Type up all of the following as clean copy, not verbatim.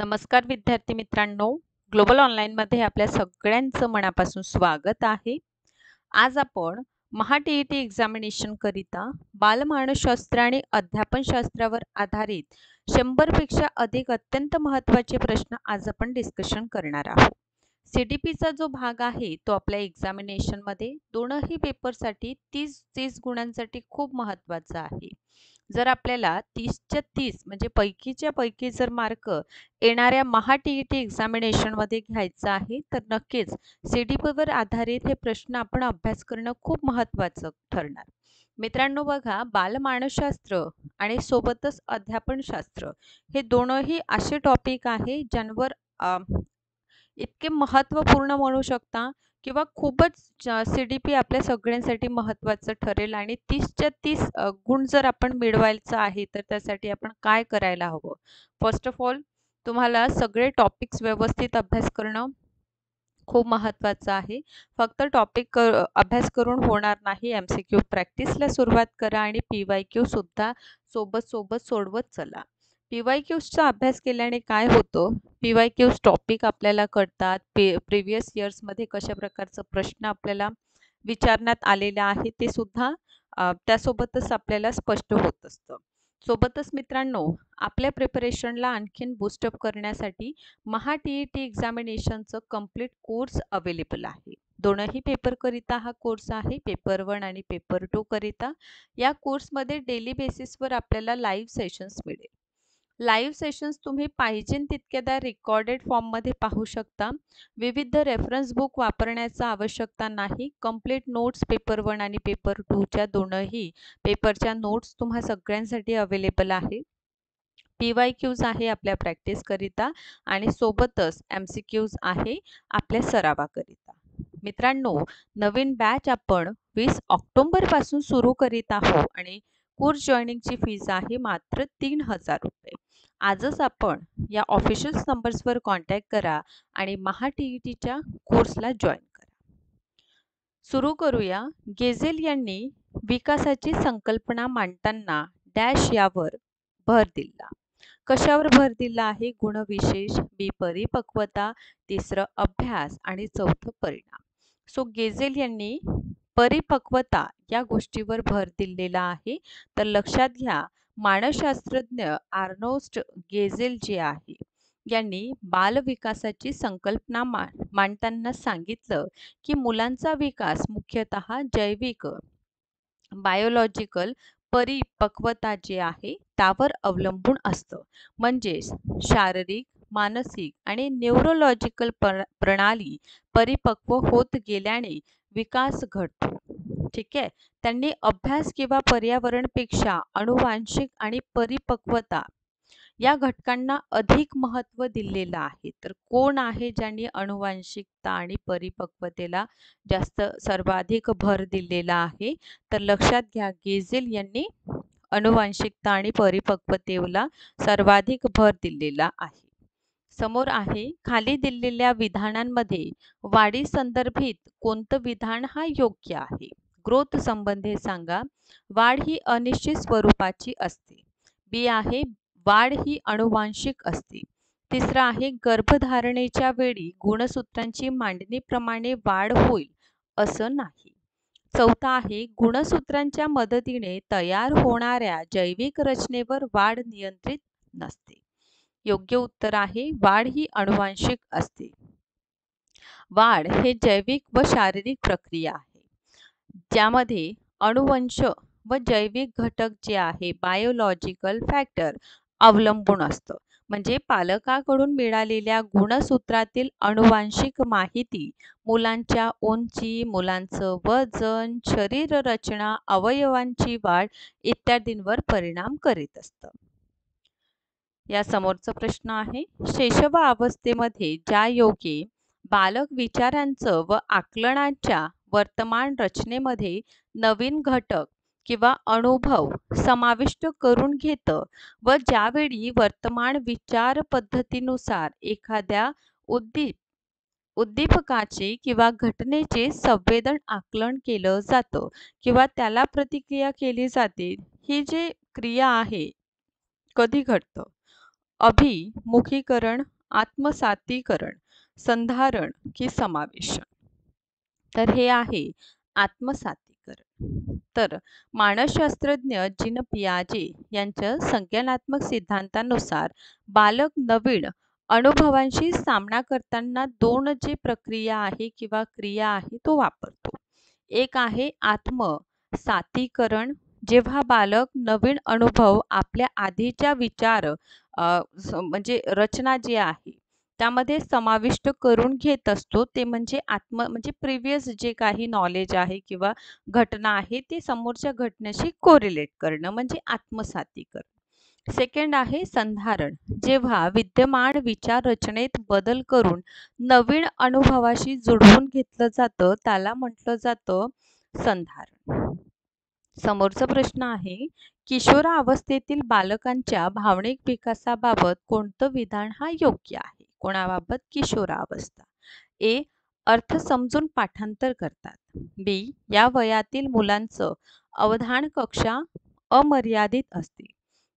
नमस्कार विद्यार्थी मित्रांनो, ग्लोबल ऑनलाईनमध्ये आपल्या सगळ्यांचं मनापासून स्वागत आहे. आज आपण महा-टी-ई-टी एक्झामिनेशन करिता बालमानसशास्त्र आणि अध्यापनशास्त्रावर आधारित 100 पेक्षा अधिक अत्यंत महत्त्वाचे प्रश्न आज आपण डिस्कशन करणार आहोत. सी-डी-पीचा जो भाग आहे तो आपल्या एक्झामिनेशनमध्ये दोनही पेपरसाठी 30 गुणांसाठी खूप महत्त्वाचा आहे. जर आपल्याला 30च्या 30 म्हणजे पैकीच्या पैकी जर मार्क येणाऱ्या महा-टी-ई-टी एक्झामिनेशनमध्ये घ्यायचं आहे, तर नक्कीच सी-डी-पीवर आधारित हे प्रश्न आपण अभ्यास करणं खूप महत्त्वाचं ठरणार. मित्रांनो बघा, बालमानसशास्त्र आणि सोबतच अध्यापनशास्त्र हे दोनही असे टॉपिक आहे ज्यांवर इतके महत्त्वपूर्ण म्हणू शकता किंवा खूपच सी-डी-पी आपल्या सगळ्यांसाठी महत्त्वाचं ठरेल आणि 30च्या 30 गुण जर आपण मिळवायचं आहे, तर त्यासाठी आपण काय करायला हवं? फर्स्ट ऑफ ऑल तुम्हाला सगळे टॉपिक्स व्यवस्थित अभ्यास करणं खूप महत्त्वाचं आहे. फक्त टॉपिक अभ्यास करून होणार नाही. एम-सी-क्यू प्रॅक्टिसला सुरुवात करा आणि पी-वाय-क्यू सुद्धा सोबत सोडवत चला. पी-वाय-क्यूजचा अभ्यास केल्याने काय होतं? पी-वाय-क्यूज टॉपिक आपल्याला कळतात. प्रिव्हियस इयर्समध्ये कशा प्रकारचं प्रश्न आपल्याला विचारण्यात आलेले आहे ते सुद्धा त्यासोबतच आपल्याला स्पष्ट होत असतं. सोबतच मित्रांनो, आपल्या प्रिपरेशनला आणखीन बूस्टअप करण्यासाठी महा-टी-ई-टी एक्झामिनेशनचं कंप्लीट कोर्स अवेलेबल आहे. दोनही पेपरकरिता हा कोर्स आहे, पेपर 1 आणि पेपर 2 करिता. या कोर्समध्ये डेली बेसिसवर आपल्याला लाईव्ह सेशन्स मिळेल. लाईव्ह सेशन्स तुम्ही पाहिजे तितक्यादा रेकॉर्डेड फॉर्ममध्ये पाहू शकता. विविध रेफरन्स बुक वापरण्याचा आवश्यकता नाही. कंप्लीट नोट्स पेपर 1 आणि पेपर 2च्या दोनही पेपरच्या नोट्स तुम्हा सगळ्यांसाठी अवेलेबल आहे. पी-वाय-क्यूज आहे आपल्या प्रॅक्टिसकरिता आणि सोबतच एम-सी-क्यूज आहे आपल्या सरावाकरिता. मित्रांनो, नवीन बॅच आपण 20 ऑक्टोबरपासून सुरू करीत आहोत आणि कोर्स जॉईनिंगची फीज आहे मात्र 3000 रुपये. आजच आपण या ऑफिशियल नंबर्सवर कॉन्टॅक्ट करा आणि महा-टी-ई-टीच्या कोर्सला जॉईन करा. सुरू करूया. गेझेल यांनी विकासाची संकल्पना मांडताना डॅश यावर भर दिला. कशावर भर दिला आहे? गुणविशेष, बी परिपक्वता, तिसरं अभ्यास आणि चौथं परिणाम. सो गेझेल यांनी परिपक्वता या गोष्टीवर भर दिलेला आहे. तर लक्षात घ्या, मानसशास्त्रज्ञ आर्नोस्ट गेझेल जे आहे यांनी बालविकासाची संकल्पना मांडताना सांगितलं की मुलांचा विकास मुख्यतः जैविक बायोलॉजिकल परिपक्वता जे आहे त्यावर अवलंबून असतं. म्हणजेच शारीरिक, मानसिक आणि न्यूरोलॉजिकल प्रणाली परिपक्व होत गेल्याने विकास घडतो. ठीक आहे. त्यांनी अभ्यास किंवा पर्यावरणपेक्षा अनुवांशिक आणि परिपक्वता या घटकांना अधिक महत्त्व दिलेलं आहे. तर कोण आहे ज्यांनी अनुवांशिकता आणि परिपक्वतेला सर्वाधिक भर दिलेला आहे? तर लक्षात घ्या, गेझेल यांनी अनुवांशिकता आणि परिपक्वतेला सर्वाधिक भर दिलेला आहे. समोर आहे, खाली दिलेल्या विधानांमध्ये वाढी संदर्भित कोणतं विधान हा योग्य आहे? ग्रोथ संबंधी सांगा. वाढ ही अनिश्चित स्वरूपाची असते. बी आहे, वाढ ही अनुवांशिक असते. तिसरं आहे, गर्भधारणेच्या वेळी गुणसूत्रांची मांडणीप्रमाणे वाढ होईल असं नाही. चौथा आहे, गुणसूत्रांच्या मदतीने तयार होणाऱ्या जैविक रचनेवर वाढ नियंत्रित नसते. योग्य उत्तर आहे, वाढ ही अनुवांशिक असते. वाढ हे जैविक व शारीरिक प्रक्रिया आहे, ज्यामध्ये अनुवंश व जैविक घटक जे आहे बायोलॉजिकल फॅक्टर अवलंबून असतं. म्हणजे पालकाकडून मिळालेल्या गुणसूत्रातील अनुवांशिक माहिती मुलांच्या उंची, मुलांचं वजन, शरीर रचना, अवयवांची वाढ इत्यादींवर परिणाम करीत असतं. या समोरचा प्रश्न आहे, शैशव अवस्थेमध्ये ज्या योगे बालक विचारांचं व आकलनाच्या वर्तमान रचनेमध्ये नवीन घटक किंवा अनुभव समाविष्ट करून घेतं व ज्यावेळी वर्तमान विचार पद्धतीनुसार एखाद्या उद्दीपकाचे किंवा घटनेचे संवेदन आकलन केलं जातं किंवा त्याला प्रतिक्रिया केली जाते, ही जी क्रिया आहे कधी घडतं? अभिमुखीकरण, आत्मसातीकरण, संधारण की समावेशन? तर हे आहे आत्मसातीकरण. तर मानसशास्त्रज्ञ जीन पियाजे यांच्या संज्ञानात्मक सिद्धांतानुसार बालक नवीन अनुभवांशी सामना करताना दोन जी प्रक्रिया आहे किंवा क्रिया आहे तो वापरतो. एक आहे आत्मसातीकरण, जेव्हा बालक नवीन अनुभव आपल्या आधीच्या विचार म्हणजे रचना जी आहे त्यामध्ये समाविष्ट करून घेत असतो. ते म्हणजे म्हणजे प्रिव्हियस जे काही नॉलेज आहे किंवा घटना आहे ते समोरच्या घटनेशी कोरिलेट करणं म्हणजे आत्मसातीकरण. सेकंड आहे संधारण, जेव्हा विद्यमान विचार रचनेत बदल करून नवीन अनुभवाशी जुळवून घेतलं जातं त्याला म्हटलं जातं संधारण. समोरचा प्रश्न आहे, किशोरावस्थेतील बालकांच्या भावनिक विकासाबाबत कोणतं विधान हा योग्य आहे? कोणाबाबत? किशोरावस्था. ए. अर्थ समजून पाठांतर करतात. बी. या वयातील मुलांचं अवधान कक्षा अमर्यादित असते.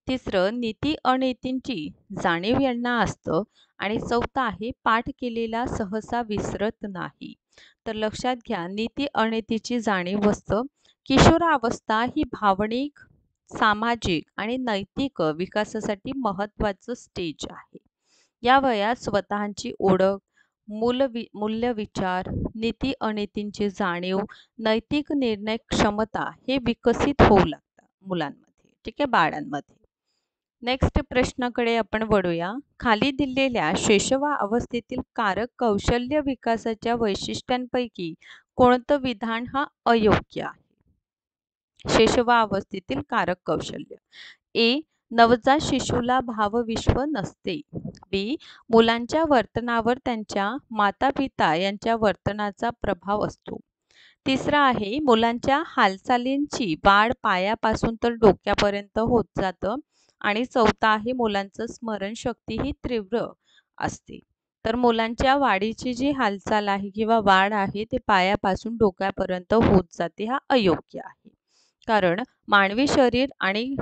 तिसरं, नीती अनीतींची जाणीव यांना असतं. आणि चौथं आहे, पाठ केलेला सहसा विसरत नाही. तर लक्षात घ्या, नीती अनीतीची जाणीव असतं. किशोरावस्था ही भावनिक, सामाजिक आणि नैतिक विकासासाठी महत्त्वाचं स्टेज आहे. या वयात स्वतःची ओळख, मूल्य विचार, नीती अनीतींची जाणीव, नैतिक निर्णय क्षमता हे विकसित होऊ लागतात मुलांमध्ये, ठीक आहे, बाळांमध्ये. नेक्स्ट प्रश्नाकडे आपण वळूया. खाली दिलेल्या शैशव अवस्थेतील कारक कौशल्य विकासाच्या वैशिष्ट्यांपैकी कोणतं विधान हा अयोग्य आहे? शैशवावस्थेतील कारक कौशल्य. ए. नवजात शिशुला भावविश्व नसते. बी. मुलांच्या वर्तनावर त्यांच्या मातापिता यांच्या वर्तनाचा प्रभाव असतो. तिसरा आहे, मुलांच्या हालचालींची वाढ पायापासून तर डोक्यापर्यंत होत जातं. आणि चौथा आहे, मुलांचं स्मरणशक्ती ही तीव्र असते. तर मुलांच्या वाढीची जी हालचाल आहे किंवा वाढ आहे ते पायापासून डोक्यापर्यंत होत जाते, हा अयोग्य आहे. कारण मानवी शरीर आणि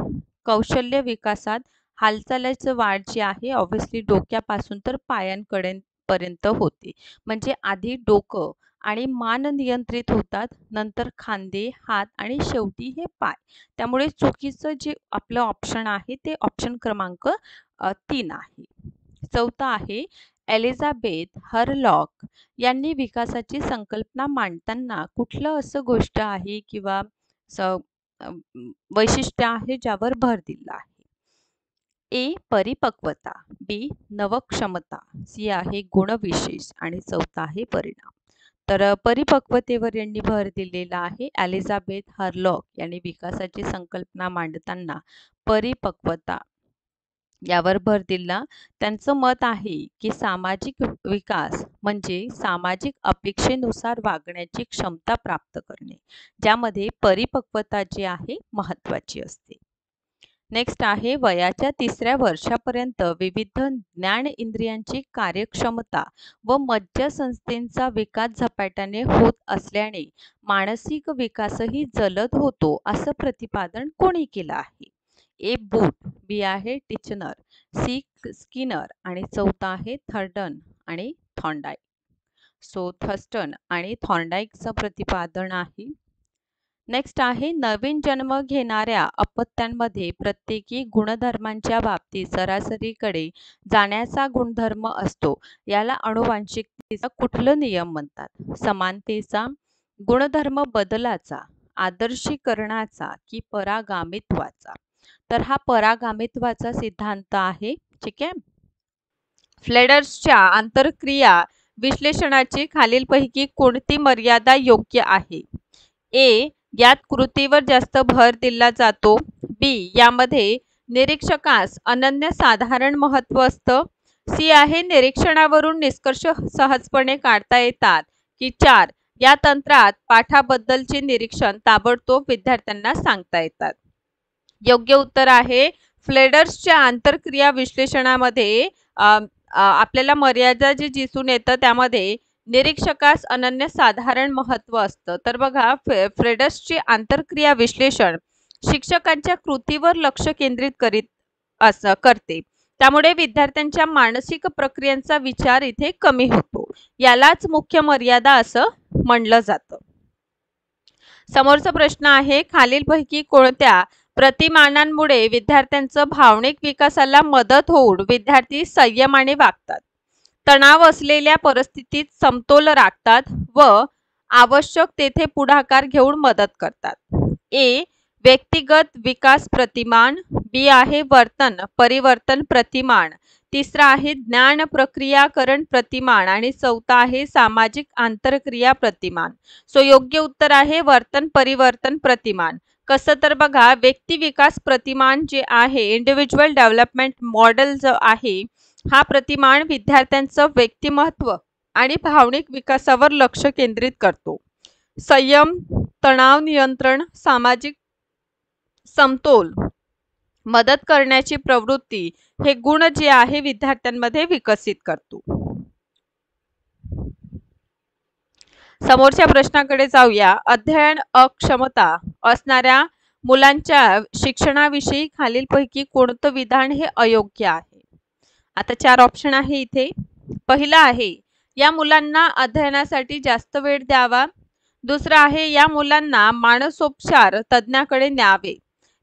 कौशल्य विकासात हालचालीचं वाढ जी आहे ऑब्व्हियसली डोक्यापासून तर पायांपर्यंत होते. म्हणजे आधी डोकं आणि मान नियंत्रित होतात, नंतर खांदे, हात आणि शेवटी हे पाय. त्यामुळे चुकीचं जे आपलं ऑप्शन आहे ते ऑप्शन क्रमांक 3 आहे. चौथा आहे, एलिझाबेथ हरलॉक यांनी विकासाची संकल्पना मांडताना कुठलं असं गोष्ट आहे किंवा वैशिष्ट्य आहे ज्यावर भर दिला आहे? ए. परिपक्वता. बी. नवक्षमता. सी आहे गुणविशेष आणि चौथा आहे परिणाम. तर परिपक्वतेवर यांनी भर दिलेला आहे. एलिझाबेथ हरलॉक यांनी विकासाची संकल्पना मांडताना परिपक्वता यावर भर दिला. त्यांचं मत आहे की सामाजिक विकास म्हणजे सामाजिक अपेक्षेनुसार वागण्याची क्षमता प्राप्त करणे, ज्यामध्ये परिपक्वता जी आहे महत्त्वाची असते. नेक्स्ट आहे, वयाच्या 3ऱ्या वर्षापर्यंत विविध ज्ञान इंद्रियांची कार्यक्षमता व मज्जासंस्थेचा विकास झपाट्याने होत असल्याने मानसिक विकासही जलद होतो असं प्रतिपादन कोणी केलं आहे? ए. बूट. बी आहे टिचनर. सी. स्किनर आणि चौथा आहे थर्स्टन आणि थॉर्नडाईक. सो थर्स्टन आणि थॉर्नडाईकचं प्रतिपादन आहे. नेक्स्ट आहे, नवीन जन्म घेणाऱ्या अपत्यांमध्ये प्रत्येकी गुणधर्मांच्या बाबतीत सरासरीकडे जाण्याचा गुणधर्म असतो. याला आनुवंशिकतेचा कुठलं नियम म्हणतात? समानतेचा, गुणधर्म बदलाचा, आदर्शीकरणाचा की परागामित्वाचा? तर हा परागामित्वाचा सिद्धांत आहे, ठीक आहे. फ्लेडर्सच्या आंतरक्रिया विश्लेषणाची खालीलपैकी कोणती मर्यादा योग्य आहे? ए. यात कृतीवर जास्त भर दिला जातो. बी. यामध्ये निरीक्षकास अनन्यसाधारण महत्त्व असतं. सी आहे, निरीक्षणावरून निष्कर्ष सहजपणे काढता येतात. की 4. या तंत्रात पाठाबद्दलचे निरीक्षण ताबडतोब विद्यार्थ्यांना सांगता येतात. योग्य उत्तर आहे, फ्लेडर्सच्या आंतरक्रिया विश्लेषणामध्ये आपल्याला मर्यादा जी दिसून येतं त्यामध्ये निरीक्षकास अनन्यसाधारण महत्त्व असतं. तर बघा, फ्लेडर्सचे आंतरक्रिया विश्लेषण शिक्षकांच्या कृतीवर लक्ष केंद्रित करते. त्यामुळे विद्यार्थ्यांच्या मानसिक प्रक्रियांचा विचार इथे कमी होतो. यालाच मुख्य मर्यादा असं म्हणलं जातं. समोरचा प्रश्न आहे, खालीलपैकी कोणत्या प्रतिमानांमुळे विद्यार्थ्यांचं भावनिक विकासाला मदत होऊन विद्यार्थी संयमाने वागतात, तणाव असलेल्या परिस्थितीत समतोल राखतात व आवश्यक तेथे पुढाकार घेऊन मदत करतात? ए. व्यक्तिगत विकास प्रतिमान, बी आहे वर्तन परिवर्तन प्रतिमान, तिसरा आहे ज्ञान प्रक्रियाकरण प्रतिमान आणि चौथा आहे सामाजिक आंतरक्रिया प्रतिमान. सो योग्य उत्तर आहे वर्तन परिवर्तन प्रतिमान. कसं तर बघा, व्यक्ती विकास प्रतिमान जे आहे, इंडिव्हिज्युअल डेव्हलपमेंट मॉडेल जो आहे, हा प्रतिमान विद्यार्थ्यांचं व्यक्तिमत्व आणि भावनिक विकासावर लक्ष केंद्रित करतो. संयम, तणाव नियंत्रण, सामाजिक समतोल, मदत करण्याची प्रवृत्ती हे गुण जे आहे विद्यार्थ्यांमध्ये विकसित करतो. समोरच्या प्रश्नाकडे जाऊया. अध्ययन अक्षमता असणाऱ्या मुलांच्या शिक्षणाविषयी खालीलपैकी कोणतं विधान हे अयोग्य आहे? आता 4 ऑप्शन आहे इथे. पहिला आहे, या मुलांना अध्ययनासाठी जास्त वेळ द्यावा. दुसरा आहे, या मुलांना मानसोपचार तज्ञाकडे न्यावे.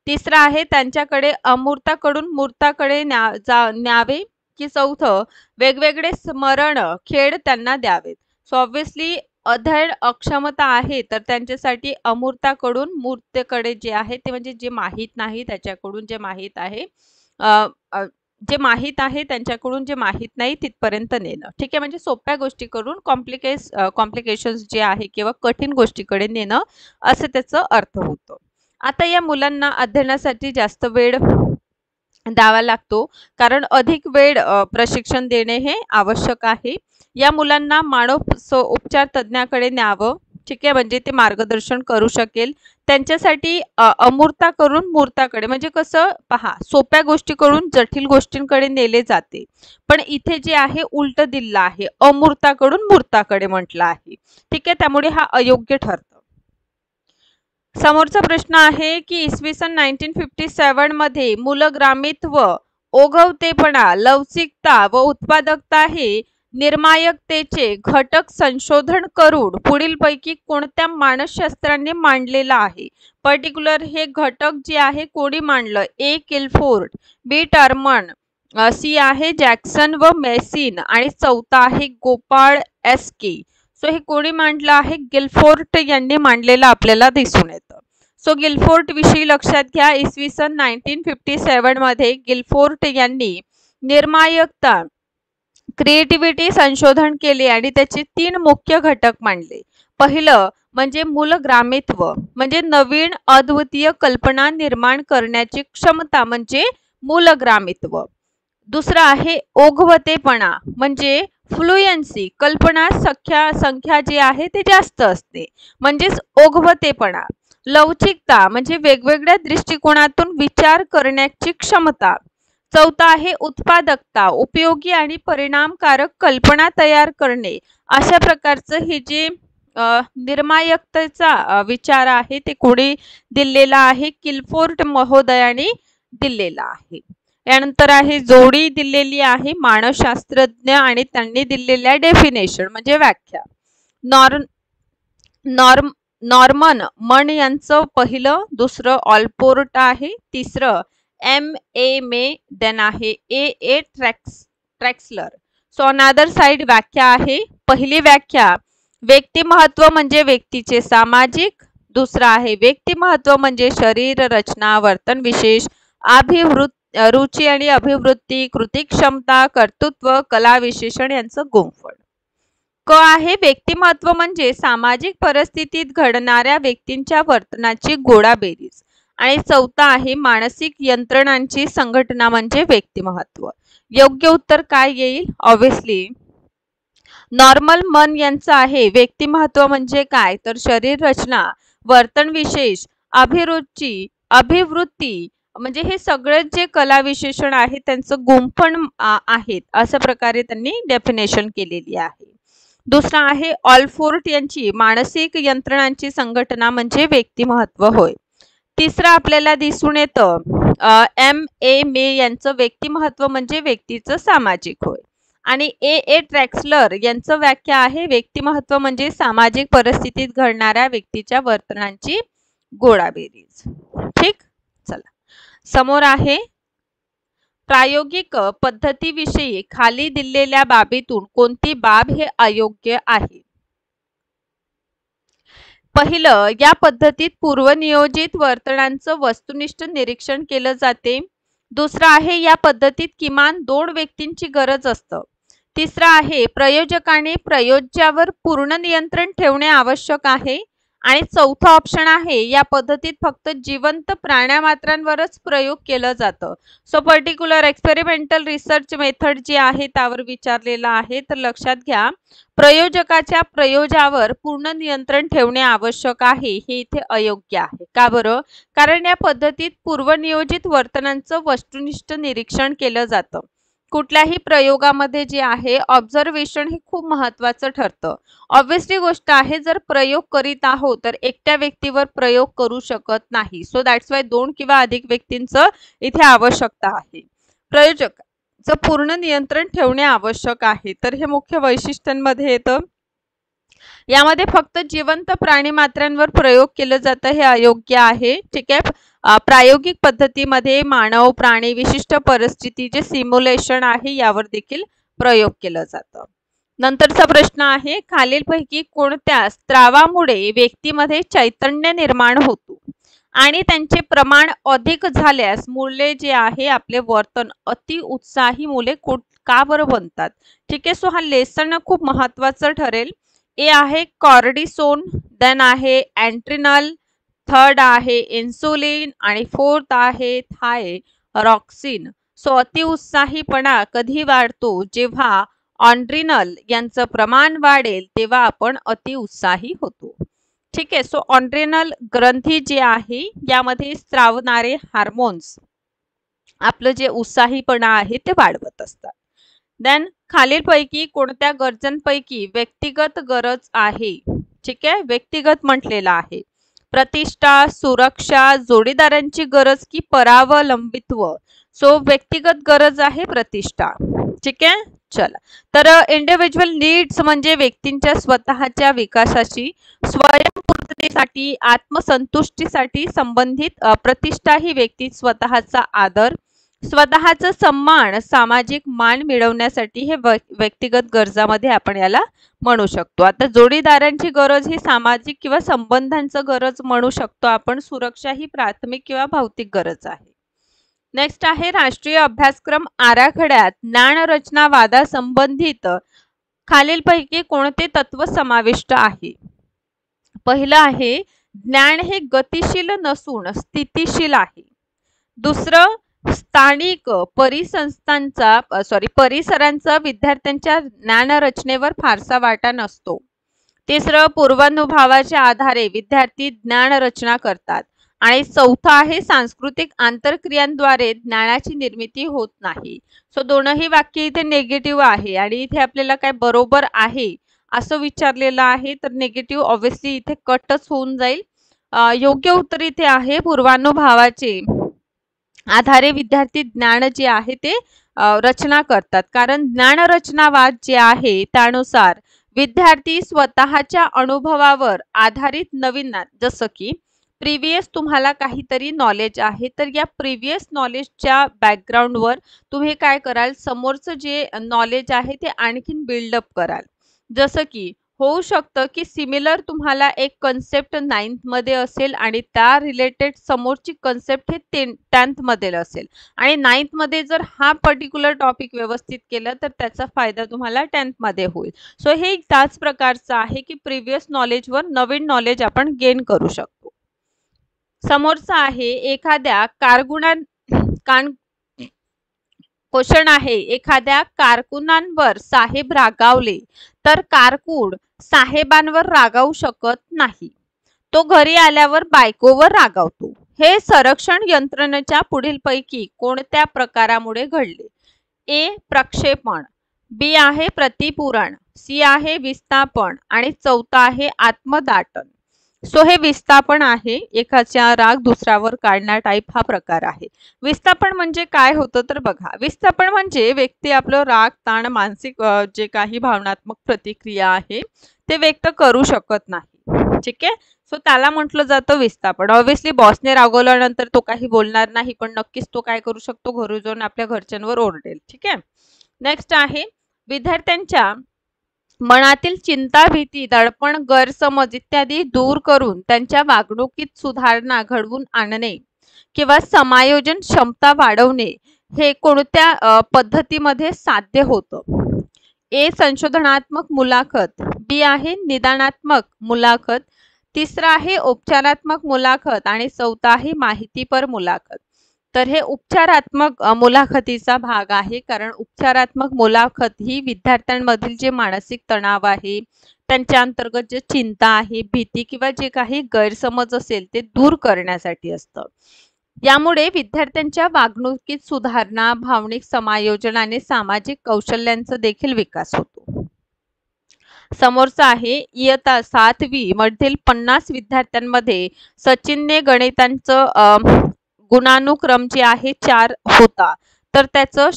तिसरा आहे, त्यांच्याकडे अमूर्ताकडून मूर्ताकडे न्यावे. की चौथं, वेगवेगळे स्मरण खेळ त्यांना द्यावेत. सो ऑब्विसली अध्ययन अक्षमता आहे तर त्यांच्यासाठी अमूर्ताकडून मूर्तेकडे जे आहे ते म्हणजे जे माहीत नाही त्याच्याकडून जे माहीत आहे, जे माहीत आहे त्यांच्याकडून जे माहीत नाही तिथपर्यंत नेणं. ठीक आहे, म्हणजे सोप्या गोष्टी करून कॉम्प्लिकेशन्स जे आहे किंवा कठीण गोष्टीकडे नेणं असं त्याचं अर्थ होतं. आता या मुलांना अध्ययनासाठी जास्त वेळ द्यावा लागतो कारण अधिक वेळ प्रशिक्षण देणे हे आवश्यक आहे. या मुलांना उपचार तज्ञाकडे न्यावं. ठीक आहे, म्हणजे ते मार्गदर्शन करू शकेल. त्यांच्यासाठी अमूर्ता करून मूर्ताकडे, म्हणजे कसं पहा, सोप्या गोष्टी करून जटिल गोष्टींकडे नेले जाते, पण इथे जे आहे उलट दिलं आहे, अमूर्ताकडून मूर्ताकडे म्हटलं आहे. ठीक आहे, त्यामुळे हा अयोग्य ठरतं. समोरचा प्रश्न आहे की इसवी सन 1957 मध्ये मूलग्रामित्व, ओघवतेपणा, लवचिकता व उत्पादकता हे निर्णायकतेचे घटक संशोधन करून पुढीलपैकी कोणत्या मानसशास्त्रांनी मांडलेला आहे? पर्टिक्युलर हे घटक जे आहे कोणी मांडलं? ए. किलफोर्ट, बी. टर्मन, सी आहे जॅक्सन व मेसिन आणि चौथा आहे गोपाळ एस.के. सो हे कोणी मांडलं आहे? गिलफोर्ट यांनी मांडलेलं आपल्याला दिसून येतं. सो गिलफोर्ट विषयी लक्षात घ्या. इसवी सन 1957 मध्ये गिलफोर्ट यांनी निर्णायकता, क्रिएटिव्हिटी संशोधन केले आणि त्याचे 3 मुख्य घटक मांडले. पहिलं म्हणजे मूलग्रामित्व, म्हणजे नवीन अद्वितीय कल्पना निर्माण करण्याची क्षमता म्हणजे मूलग्रामित्व. दुसरा आहे ओघवतेपणा, म्हणजे फ्लुएन्सी, कल्पना संख्या जी आहे ते जास्त असते म्हणजेच ओघवतेपणा. लवचिकता म्हणजे वेगवेगळ्या दृष्टिकोनातून विचार करण्याची क्षमता. चौथा आहे उत्पादकता, उपयोगी आणि परिणामकारक कल्पना तयार करणे. अशा प्रकारचं हे जे निर्णायकतेचा विचार आहे ते कोणी दिलेला आहे? किलफोर्ट महोदयाने दिलेला आहे. यानंतर आहे जोडी दिलेली आहे मानसशास्त्रज्ञ आणि त्यांनी दिलेल्या डेफिनेशन म्हणजे व्याख्या. नॉर्मन मन यांचं पहिलं, दुसरं ऑलपोर्ट आहे, तिसरं M.A. मे, देन आहे A. ट्रॅक्सलर. सो अनादर साइड व्याख्या आहे. पहिली व्याख्या, व्यक्तिमहत्व म्हणजे व्यक्तीचे सामाजिक. दुसरा आहे व्यक्तिमहत्व म्हणजे शरीर रचना, वर्तन विशेष, रुची आणि अभिवृत्ती, कृती क्षमता, कर्तृत्व, कला विशेषण यांचं गुणफळ. क आहे व्यक्तिमत्व म्हणजे सामाजिक परिस्थितीत घडणाऱ्या व्यक्तींच्या वर्तनाची गोडाबेरीज. आणि चौथा आहे मानसिक यंत्रणांची संघटना म्हणजे व्यक्तिमत्व. योग्य उत्तर काय येईल? ऑब्विसली नॉर्मल मन यांचं आहे. व्यक्तिमत्व म्हणजे काय तर शरीर रचना, वर्तन विशेष, अभिरुची, अभिवृत्ती म्हणजे हे सगळे जे कला विशेषण आहे त्यांचं गुंफण आहेत अशा प्रकारे त्यांनी डेफिनेशन केलेली आहे. दुसरा आहे ऑलफोर्ट यांची मानसिक यंत्रणांची संघटना म्हणजे व्यक्तिमत्व होय. तिसरं आपल्याला दिसून येतं एम ए मे यांचं व्यक्तिमहत्व म्हणजे व्यक्तीचं सामाजिक होय. आणि ए ए ट्रॅक्सलर यांचं व्याख्या आहे व्यक्तिमहत्व म्हणजे सामाजिक परिस्थितीत घडणाऱ्या व्यक्तीच्या वर्तनांची गोळाबेरीज. ठीक, चला समोर आहे प्रायोगिक पद्धतीविषयी खाली दिलेल्या बाबीतून कोणती बाब हे अयोग्य आहे. पहिलं, या पद्धतीत पूर्वनियोजित वर्तनांचं वस्तुनिष्ठ निरीक्षण केलं जाते. दुसरं आहे या पद्धतीत किमान 2 व्यक्तींची गरज असतं. तिसरं आहे प्रयोजकाने प्रयोज्यावर पूर्ण नियंत्रण ठेवणे आवश्यक आहे. आणि चौथा ऑप्शन आहे या पद्धतीत फक्त जिवंत प्राण्यामात्रांवरच प्रयोग केलं जातं. So particular experimental research method जी आहे त्यावर विचारलेलं आहे. तर लक्षात घ्या प्रयोजकाच्या प्रयोगावर पूर्ण नियंत्रण ठेवणे आवश्यक आहे हे इथे अयोग्य आहे. का बरं? कारण या पद्धतीत पूर्वनियोजित वर्तनांचं वस्तुनिष्ठ निरीक्षण केलं जातं. कुठल्याही प्रयोगामध्ये जे आहे ऑब्झर्वेशन हे खूप महत्त्वाचं ठरतं. ऑब्व्हियसली गोष्ट आहे जर प्रयोग करीत आहोत तर एकट्या व्यक्तीवर प्रयोग करू शकत नाही. सो दॅट्स वाय 2 किंवा अधिक व्यक्तींचं इथे आवश्यकता आहे. प्रयोजकाचं पूर्ण नियंत्रण ठेवणे आवश्यक आहे. तर हे मुख्य वैशिष्ट्यांमध्ये येतं. यामध्ये फक्त जिवंत प्राणी मात्रांवर प्रयोग केलं जातं हे अयोग्य आहे. ठीक आहे. प्रायोगिक पद्धतीमध्ये मानव प्राणी विशिष्ट परिस्थिती जे सिम्युलेशन आहे यावर देखील प्रयोग केलं जातं. नंतरचा प्रश्न आहे खालीलपैकी कोणत्या स्त्रावामुळे व्यक्तीमध्ये चैतन्य निर्माण होतो आणि त्यांचे प्रमाण अधिक झाल्यास मुले जे आहे आपले वर्तन अति उत्साही मुले का बरं बनतात. ठीक आहे. सो हा लेसन खूप महत्त्वाचं ठरेल. ए आहे कॉर्टिसोन, देन आहे एंट्रिनल, थर्ड आहे इन्सुलिन आणि फोर्थ आहे थायरॉक्सिन. सो अतिउत्साहीपणा कधी वाढतो जेव्हा ऑड्रिनल यांचं प्रमाण वाढेल तेव्हा आपण अतिउत्साही होतो. ठीक आहे. सो ऑड्रिनल ग्रंथी जे आहे यामध्ये स्त्रावणारे हार्मोन्स आपलं जे उत्साहीपणा आहे ते वाढवत असतात. देन खालीलपैकी कोणत्या गरजांपैकी व्यक्तिगत गरज आहे. ठीक आहे. व्यक्तिगत म्हटलेला आहे. प्रतिष्ठा, सुरक्षा, जोडीदारांची गरज की परावलंबित्व. सो व्यक्तिगत गरज आहे प्रतिष्ठा. ठीक आहे. चला तर इंडिव्हिज्युअल नीड्स म्हणजे व्यक्तींच्या स्वतःच्या विकासाशी स्वयंपूर्ततेसाठी आत्मसंतुष्टीसाठी संबंधित. प्रतिष्ठा ही व्यक्ती स्वतःचा आदर स्वतःचा सन्मान सामाजिक मान मिळवण्यासाठी हे व्यक्तिगत गरजामध्ये आपण याला म्हणू शकतो. आता जोडीदारांची गरज ही सामाजिक किंवा संबंधांचं गरज म्हणू शकतो आपण. सुरक्षा ही प्राथमिक किंवा भौतिक गरज आहे. नेक्स्ट आहे राष्ट्रीय अभ्यासक्रम आराखड्यात ज्ञानरचना वादासंबंधित खालीलपैकी कोणते तत्व समाविष्ट आहे. पहिलं आहे ज्ञान हे गतिशील नसून स्थितिशील आहे. दुसरं स्थानिक परिसरांचा विद्यार्थ्यांच्या ज्ञानरचनेवर फारसा वाटा नसतो. तिसरं पूर्वानुभवाच्या आधारे विद्यार्थी ज्ञानरचना करतात. आणि चौथा आहे सांस्कृतिक आंतरक्रियांद्वारे ज्ञानाची निर्मिती होत नाही. सो दोनही वाक्य इथे नेगेटिव्ह आहे आणि इथे आपल्याला काय बरोबर आहे असं विचारलेलं आहे तर नेगेटिव्ह ऑब्व्हियसली इथे कटच होऊन जाईल. योग्य उत्तर इथे आहे पूर्वानुभवाचे आधारे विद्यार्थी ज्ञान जे आहे ते रचना करतात. कारण ज्ञानरचनावाद जे आहे त्यानुसार विद्यार्थी स्वतःच्या अनुभवावर आधारित नवीन जसं की प्रिव्हियस तुम्हाला काहीतरी नॉलेज आहे तर या प्रिव्हियस नॉलेजच्या बॅकग्राऊंडवर तुम्ही काय कराल समोरचं जे नॉलेज आहे ते आणखीन बिल्डअप कराल. जसं की होऊ शकतं की सिमिलर तुम्हाला एक कन्सेप्ट 9th मध्ये असेल आणि त्या रिलेटेड समोरची कन्सेप्ट हे 10th मध्ये असेल आणि 9th मध्ये जर हा पर्टिक्युलर टॉपिक व्यवस्थित केलं तर त्याचा फायदा तुम्हाला 10th मध्ये होईल. सो हे त्याच प्रकारचं आहे की प्रिव्हियस नॉलेजवर नवीन नॉलेज आपण गेन करू शकतो. समोरचा आहे एखाद्या क्वेश्चन आहे एखाद्या कारकुनांवर साहेब रागावले तर कारकून साहेबांवर रागावू शकत नाही. तो घरी आल्यावर बायकोवर रागावतो. हे संरक्षण यंत्रणेच्या पुढीलपैकी कोणत्या प्रकारामुळे घडले. ए प्रक्षेपण, बी आहे प्रतिपुरण, सी आहे विस्थापन आणि चौथा आहे आत्मदाटन. सो हे विस्थापन आहे. एकाचा राग दुसऱ्यावर काढण्या टाईप हा प्रकार आहे. विस्थापन म्हणजे काय होतं तर बघा, विस्थापन म्हणजे व्यक्ती आपलं राग, ताण, मानसिक जे काही भावनात्मक प्रतिक्रिया आहे ते व्यक्त करू शकत नाही. ठीक आहे. सो त्याला म्हटलं जातं विस्थापन. ऑब्व्हियसली बॉसने रागवल्यानंतर तो काही बोलणार नाही, पण नक्कीच तो काय करू शकतो, घरी जाऊन आपल्या घरच्यांवर ओरडेल. ठीक आहे. नेक्स्ट आहे विद्यार्थ्यांच्या मनातील चिंता, भीती, दडपण, गैरसमज इत्यादी दूर करून त्यांच्या वागणुकीत सुधारणा घडवून आणणे किंवा समायोजन क्षमता वाढवणे हे कोणत्या पद्धतीमध्ये साध्य होतं? ए. संशोधनात्मक मुलाखत, बी आहे निदानात्मक मुलाखत, तिसरा आहे उपचारात्मक मुलाखत आणि चौथा आहे माहितीपर मुलाखत. तर हे उपचारात्मक मुलाखतीचा भाग आहे, कारण उपचारात्मक मुलाखत ही विद्यार्थ्यांमधील जे मानसिक तणाव आहे, त्यांच्या अंतर्गत जे चिंता आहे, भीती किंवा जे काही गैरसमज असेल ते दूर करण्यासाठी असतं. यामुळे विद्यार्थ्यांच्या वागणुकीत सुधारणा, भावनिक समायोजन आणि सामाजिक कौशल्यांचा देखील विकास होतो. समोरचा आहे इयत्ता 7वी मधील 50 विद्यार्थ्यांमध्ये सचिनने गणितांचं गुणानुक्रम जे आहे 4 होता, तर त्याचं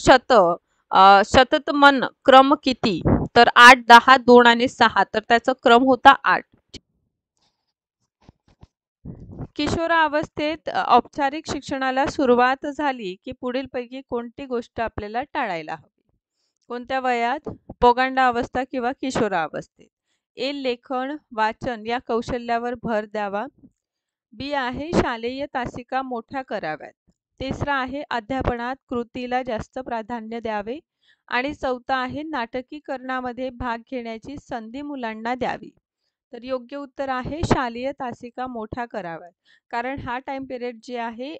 शततमन क्रम किती? तर 8, 10, 2 आणि 6, तर त्याचा क्रम होता 8. किशोरावस्थेत औपचारिक शिक्षणाला सुरुवात झाली की पुढीलपैकी कोणती गोष्ट आपल्याला टाळायला हवी? कोणत्या वयात? पौगंडावस्था किंवा किशोरावस्थेत. ए. लेखन, वाचन या कौशल्यावर भर द्यावा. बी आहे शालेय तासिका मोठ्या कराव्यात. तिसरा आहे अध्यापनात कृतीला जास्त प्राधान्य द्यावे. आणि चौथा आहे नाटकीकरणामध्ये भाग घेण्याची संधी मुलांना द्यावी. तर योग्य उत्तर आहे शालेय तासिका मोठ्या कराव्यात. कारण हा टाइम पिरियड जे आहे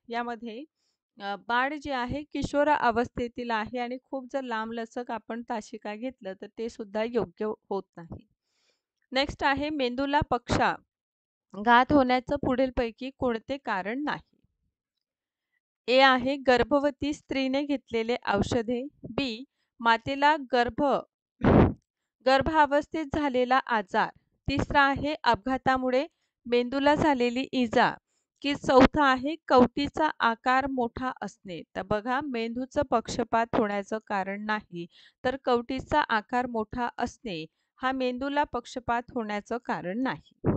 यामध्ये बाळ जे आहे किशोर अवस्थेतील आहे आणि खूप जर लांबलचक आपण तासिका घेतलं तर ते सुद्धा योग्य होत नाही. नेक्स्ट आहे मेंदूला पक्षाघात होण्याचं पुढीलपैकी कोणते कारण नाही? ए आहे गर्भवती स्त्रीने घेतलेले औषधे, बी मातेला गर्भावस्थेत झालेला आजार, तिसरा आहे अपघातामुळे मेंदूला झालेली इजा, की चौथा आहे कवटीचा आकार मोठा असणे. तर बघा, मेंदूचं पक्षपात होण्याचं कारण नाही, तर कवटीचा आकार मोठा असणे हा मेंदूला पक्षपात होण्याचं कारण नाही.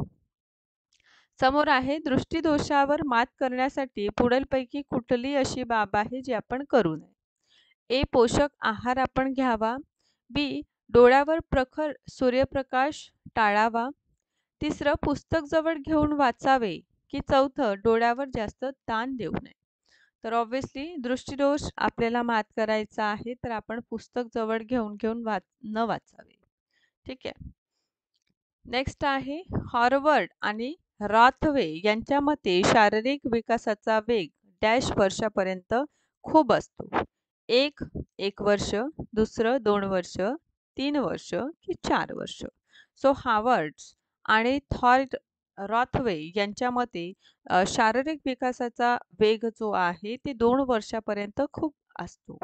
समोर आहे दृष्टिदोषावर मात करण्यासाठी पुढीलपैकी कुठली अशी बाब आहे जी आपण करू नये? ए. पोषक आहार आपण घ्यावा. बी. डोळ्यावर प्रखर सूर्यप्रकाश टाळावा. तिसरं पुस्तक जवळ घेऊन वाचावे, की चौथं डोळ्यावर जास्त ताण देऊ नये. तर ऑब्व्हियसली दृष्टिदोष आपल्याला मात करायचा आहे, तर आपण पुस्तक जवळ घेऊन घेऊन न वाचावे. ठीक आहे. नेक्स्ट आहे हॉरवर्ड आणि रॉथवे यांच्या मते शारीरिक विकासाचा वेग डॅश वर्षापर्यंत खूप असतो. एक वर्ष, दुसरं 2 वर्ष, 3 वर्ष की 4 वर्ष. सो हार्वर्ड आणि रॉथवे यांच्या मते शारीरिक विकासाचा वेग जो आहे ते 2 वर्षापर्यंत खूप असतो.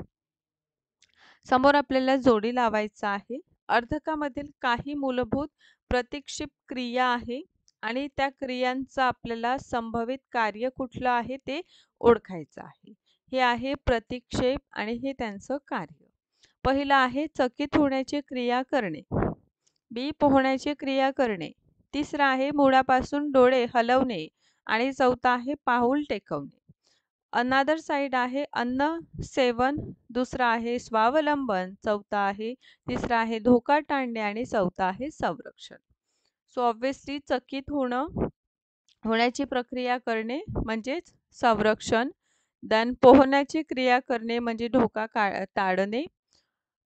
समोर आपल्याला जोडी लावायचा आहे. अर्धकामधील काही मूलभूत प्रतिक्षेप क्रिया आहे आणि त्या क्रियांचं आपल्याला संभवित कार्य कुठलं आहे ते ओळखायचं आहे. हे आहे प्रतिक्षेप आणि हे त्यांचं कार्य. पहिलं आहे चकित होण्याची क्रिया करणे. बी. पोहण्याची क्रिया करणे. तिसरं आहे मुळापासून डोळे हलवणे आणि चौथा आहे पाऊल टेकवणे. अनादर साइड आहे अन्न सेवन, दुसरा आहे स्वावलंबन, चौथा आहे तिसरा आहे धोका टाळणे आणि चौथा आहे संरक्षण. सो ऑब्व्हियसली चकित होण्याची प्रक्रिया करणे म्हणजेच संरक्षण. देन पोहण्याची क्रिया करणे म्हणजे धोका टाळणे.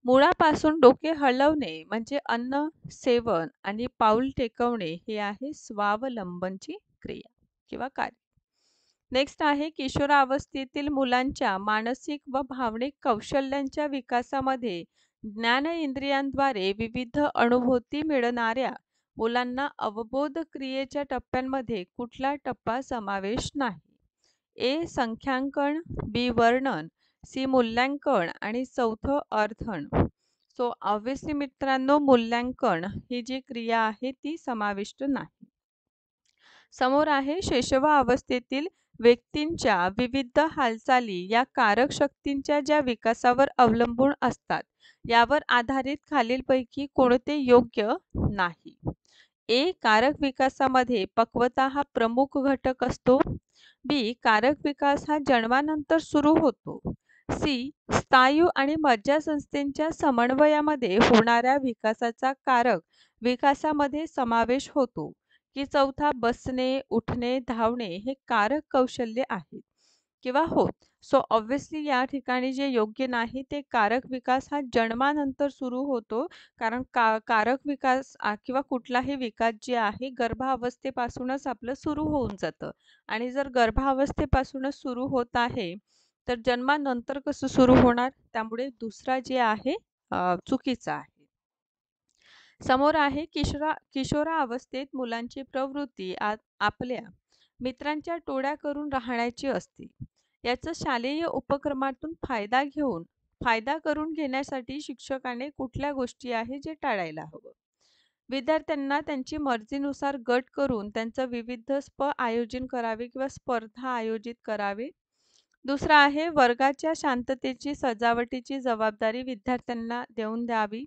मुळापासून डोके हलवणे म्हणजे अन्न सेवन आणि पाऊल टेकवणे हे आहे स्वावलंबनची क्रिया किंवा कार्य. नेक्स्ट आहे किशोरावस्थेतील मुलांच्या मानसिक व भावनिक कौशल्यांच्या विकासामध्ये ज्ञान इंद्रियांद्वारे विविध अनुभूती मिळणाऱ्या मुलांना अवबोध क्रियेच्या टप्प्यांमध्ये कुठला टप्पा समावेश नाही? ए. संख्यांकन, बी. वर्णन, सी. मूल्यांकन आणि चौथं अर्थन. सो ऑब्व्हियसली मित्रांनो, मूल्यांकन ही जी क्रिया आहे ती समाविष्ट नाही. समोर आहे शैशव अवस्थेतील व्यक्तींच्या विविध हालचाली या कारक शक्तींच्या ज्या विकासावर अवलंबून असतात, यावर आधारित खालीलपैकी कोणते योग्य नाही. कारक विकासामध्ये पक्वता हा प्रमुख घटक असतो. कारक विकास हा जन्मानंतर सुरू होतो. स्नायू आणि मज्जासंस्थेच्या समन्वयामध्ये होणाऱ्या विकासाचा कारक विकासामध्ये समावेश होतो. बसणे, उठणे, धावणे हे कारक कौशल्य आहेत किंवा होत. सो ऑब्व्हियसली या ठिकाणी जे योग्य नाही ते कारक विकास हा जन्मानंतर सुरू होतो. कारण कारक विकास किंवा कुठलाही विकास जे आहे गर्भावस्थेपासूनच आपलं सुरू होऊन जातं आणि जर गर्भावस्थेपासूनच सुरू होत आहे, तर जन्मानंतर कसं सुरू होणार? त्यामुळे दुसरा जे आहे चुकीचा आहे. समोर आहे किशोरावस्थेत मुलांची प्रवृत्ती आपल्या मित्रांच्या टोळ्या करून राहण्याची असते. याचा शालेय उपक्रमातून फायदा करून घेण्यासाठी शिक्षकाने कुठल्या गोष्टी आहे जे टाळायला हवं. विद्यार्थ्यांना त्यांची मर्जीनुसार गट करून त्यांचं विविध आयोजन करावे किंवा स्पर्धा आयोजित करावे. दुसरा आहे वर्गाच्या शांततेची सजावटीची जबाबदारी विद्यार्थ्यांना देऊन द्यावी.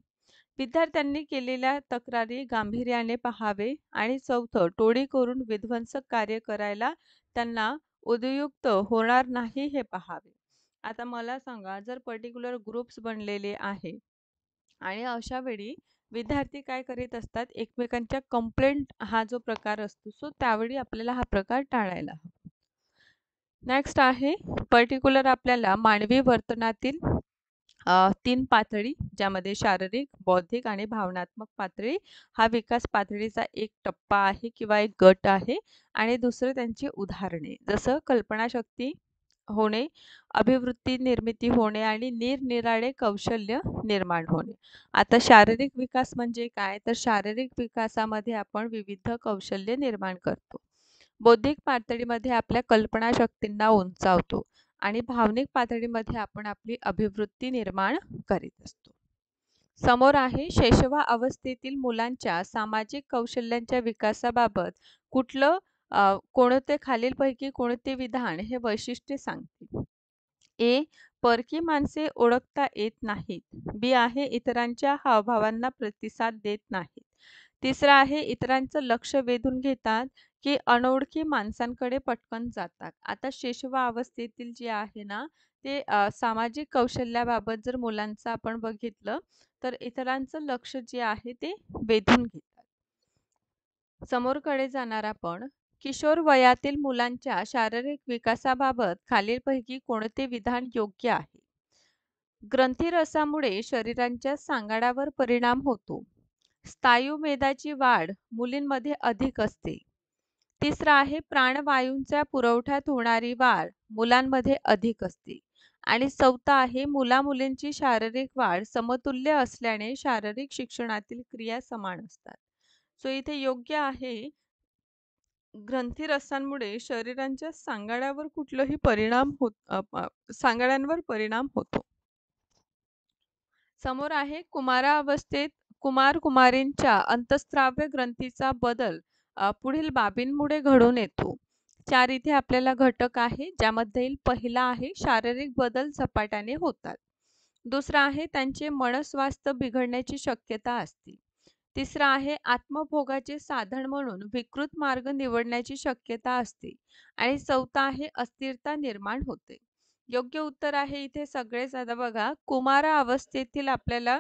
विद्यार्थ्यांनी केलेल्या तक्रारी गांभीर्याने पाहावे आणि चौथं टोळी करून विध्वंसक कार्य करायला त्यांना उद्युक्त होणार नाही हे पाहावे. आता मला सांगा, जर पर्टिक्युलर ग्रुप्स बनलेले आहे आणि अशा वेळी विद्यार्थी काय करीत असतात, एकमेकांच्या कंप्लेंट हा जो प्रकार असतो, सो त्यावेळी आपल्याला हा प्रकार टाळायला हवा. नेक्स्ट आहे पर्टिक्युलर आपल्याला मानवी वर्तनातील 3 पातळी, ज्यामध्ये शारीरिक, बौद्धिक आणि भावनात्मक पातळी हा विकास पातळीचा एक टप्पा आहे किंवा एक गट आहे आणि दुसरं त्यांची उदाहरणे, जसं कल्पनाशक्ती होणे, अभिवृत्ती निर्मिती होणे आणि निरनिराळे कौशल्य निर्माण होणे. आता शारीरिक विकास म्हणजे काय? तर शारीरिक विकासामध्ये आपण विविध कौशल्य निर्माण करतो. बौद्धिक पातळीमध्ये आपल्या कल्पनाशक्तींना उंचावतो आणि भावनिक पातळीमध्ये आपण आपली अभिवृत्ती निर्माण करीत असतो. समोर आहे शैशव अवस्थेतील मुलांच्या सामाजिक कौशल्यांच्या विकासाबाबत कोणते खालीलपैकी कोणते विधान हे वैशिष्ट्य सांगते? परकी माणसे ओळखता येत नाहीत. आहे इतरांच्या हावभावांना प्रतिसाद देत नाहीत. तिसरा आहे इतरांचं लक्ष वेधून घेतात की अनोळखी माणसांकडे पटकन जातात. आता शैशव अवस्थेतील जे आहे ना, ते सामाजिक कौशल्याबाबत जर मुलांचं आपण बघितलं, तर इतरांचं लक्ष जे आहे ते वेधून घेतात. समोरकडे जाणार आपण किशोर वयातील मुलांच्या शारीरिक विकासाबाबत खालीलपैकी कोणते विधान योग्य आहे? ग्रंथिरसामुळे शरीराच्या सांगाड्यावर परिणाम होतो. स्नायुमेदाची वाढ मुलींमध्ये अधिक असते. तिसरा आहे प्राणवायूंच्या पुरवठ्यात होणारी वाढ मुलांमध्ये अधिक असते. आणि चौथा आहे मुला-मुलींची शारीरिक वाढ समतुल्य असल्याने शारीरिक शिक्षणातील क्रिया समान असतात. सो इथे योग्य आहे ग्रंथिरसांमुळे शरीराच्या सांगाड्यावर सांगाड्यांवर परिणाम होतो. समोर आहे कुमारावस्थेत कुमार-कुमारींच्या अंतःस्राव्य ग्रंथीचा बदल पुढील बाबींमुळे घडून येतो. 4 इथे आपल्याला घटक आहे, ज्यामध्ये पहिला आहे शारीरिक बदल झपाट्याने होतात. दुसरा आहे त्यांचे मनस्वास्थ्य बिघडण्याची शक्यता असते. तिसरा आहे आत्मभोगाचे साधन म्हणून विकृत मार्ग निवडण्याची शक्यता असते. आणि चौथा आहे अस्थिरता निर्माण होते. योग्य उत्तर आहे इथे सगळेच. आता बघा, कुमारावस्थेतील आपल्याला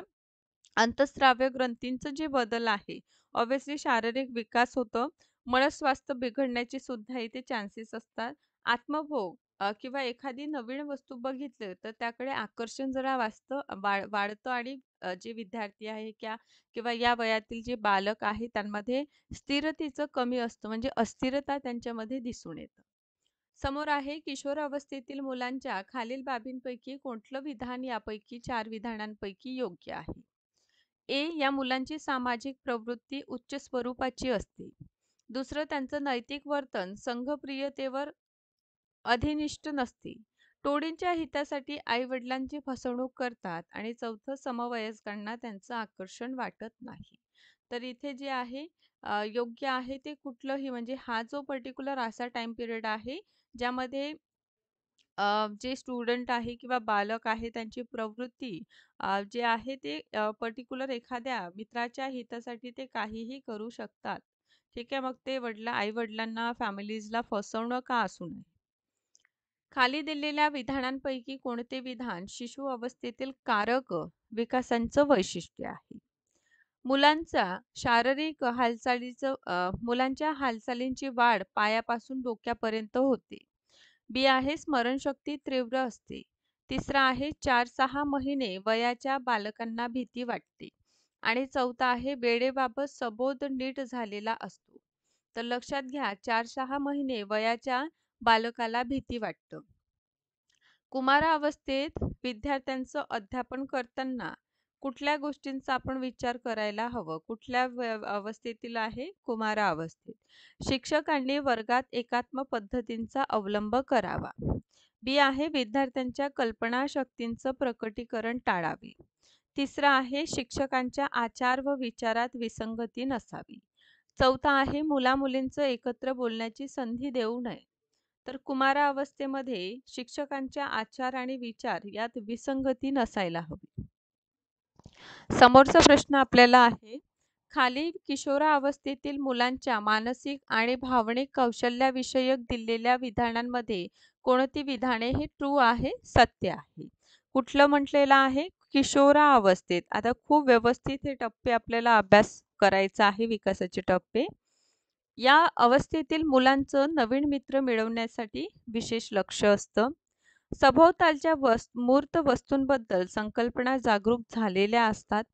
अंतःस्राव्य ग्रंथींचं जे बदल आहे, ऑब्व्हियसली शारीरिक विकास होतं, मनस्वास्थ्य बिघडण्याचे सुद्धा इथे चान्सेस असतात. आत्मभोग किंवा एखादी नवीन वस्तू बघितली तर त्याकडे आकर्षण जरा वाढतं आणि जे विद्यार्थी आहे किंवा या वयातील जे बालक आहे त्यांमध्ये स्थिरतेचं कमी असतं, म्हणजे अस्थिरता त्यांच्यामध्ये दिसून येतं. समोर आहे किशोरावस्थेतील मुलांच्या खालील बाबींपैकी कोणतं विधान यापैकी 4 विधानांपैकी योग्य आहे? या मुलांची सामाजिक प्रवृत्ती उच्च स्वरूपाची असते. दुसरं त्यांचं नैतिक वर्तन संघप्रियतेवर अधिनिष्ठ नसते. टोळींच्या हितासाठी आई-वडिलांची फसवणूक करतात आणि चौथं समवयस्कांना त्यांचं आकर्षण वाटत नाही. तर इथे जे आहे योग्य आहे ते कुठलंही म्हणजे हा जो पर्टिक्युलर असा टाईम पिरियड आहे ज्यामध्ये जे स्टुडंट आहे किंवा बालक आहे त्यांची प्रवृत्ती जे आहे ते पर्टिक्युलर एखाद्या मित्राच्या हितासाठी ते काहीही करू शकतात. ठीक आहे. मग ते आई-वडिलांना, फॅमिलीजला फसवणं का असू नये. खाली दिलेल्या विधानांपैकी कोणते विधान शिशु अवस्थेतील कारक विकासाचं वैशिष्ट्य आहे? मुलांचा शारीरिक मुलांच्या हालचालींची वाढ पायापासून डोक्यापर्यंत होते. बी आहे स्मरणशक्ती तीव्र असते. तिसरा आहे 4-6 महिने वयाच्या बालकांना भीती वाटते. आणि चौथा आहे वेळेबाबत सबोध नीट झालेला असतो. तर लक्षात घ्या 4-6 महिने वयाच्या बालकाला भीती वाटतं. कुमारावस्थेत विद्यार्थ्यांचं अध्यापन करताना कुठल्या गोष्टींचा आपण विचार करायला हवं? कुठल्या अवस्थेतील आहे? कुमारावस्थेत. शिक्षकांनी वर्गात एकात्म पद्धतींचा अवलंब करावा. बी आहे विद्यार्थ्यांच्या कल्पनाशक्तींचं प्रकटीकरण टाळावे. तिसरा आहे शिक्षकांच्या आचार व विचारात विसंगती नसावी. चौथा आहे मुला-मुलींचं एकत्र बोलण्याची संधी देऊ नये. तर कुमारावस्थेमध्ये शिक्षकांच्या आचार आणि विचार यात विसंगती नसायला हवी. समोरचा प्रश्न आपल्याला आहे, खाली किशोरावस्थेतील मुलांच्या मानसिक आणि भावनिक कौशल्याविषयक दिलेल्या विधानांमध्ये कोणती विधाने हे ट्रू आहे, सत्य आहे? कुठलं म्हटलेलं आहे? किशोरावस्थेत. आता खूप व्यवस्थित हे टप्पे आपल्याला अभ्यास करायचा आहे, विकासाचे टप्पे. या अवस्थेतील मुलांचं नवीन मित्र मिळवण्यासाठी विशेष लक्ष असतं. सभोवतालच्या मूर्त वस्तूंबद्दल संकल्पना जागरूक झालेल्या असतात.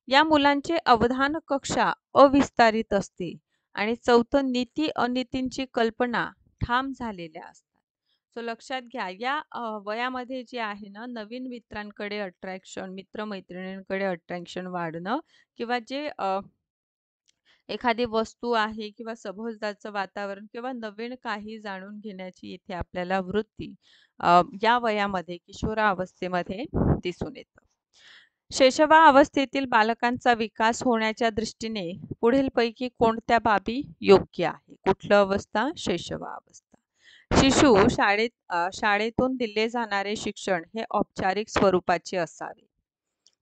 या मुलांचे अवधान कक्षा अविस्तारित असते आणि चौथं नीती अनीतींची कल्पना ठाम झालेल्या असतात. सो लक्षात घ्या या वयामध्ये जे आहे ना नवीन मित्रांकडे अट्रॅक्शन, मित्र-मैत्रिणींकडे अट्रॅक्शन वाढणं किंवा जे एखादी वस्तू आहे किंवा सभोवतालचं वातावरण किंवा नवीन काही जाणून घेण्याची इथे आपल्याला वृत्ती या वयामध्ये किशोरावस्थेमध्ये दिसून येतं. शैशवावस्थेतील बालकांचा विकास होण्याच्या दृष्टीने पुढीलपैकी कोणत्या बाबी योग्य आहे? कुठलं अवस्था? शैशवावस्था. शिशु शाळेतून दिले जाणारे शिक्षण हे औपचारिक स्वरूपाचे असावे.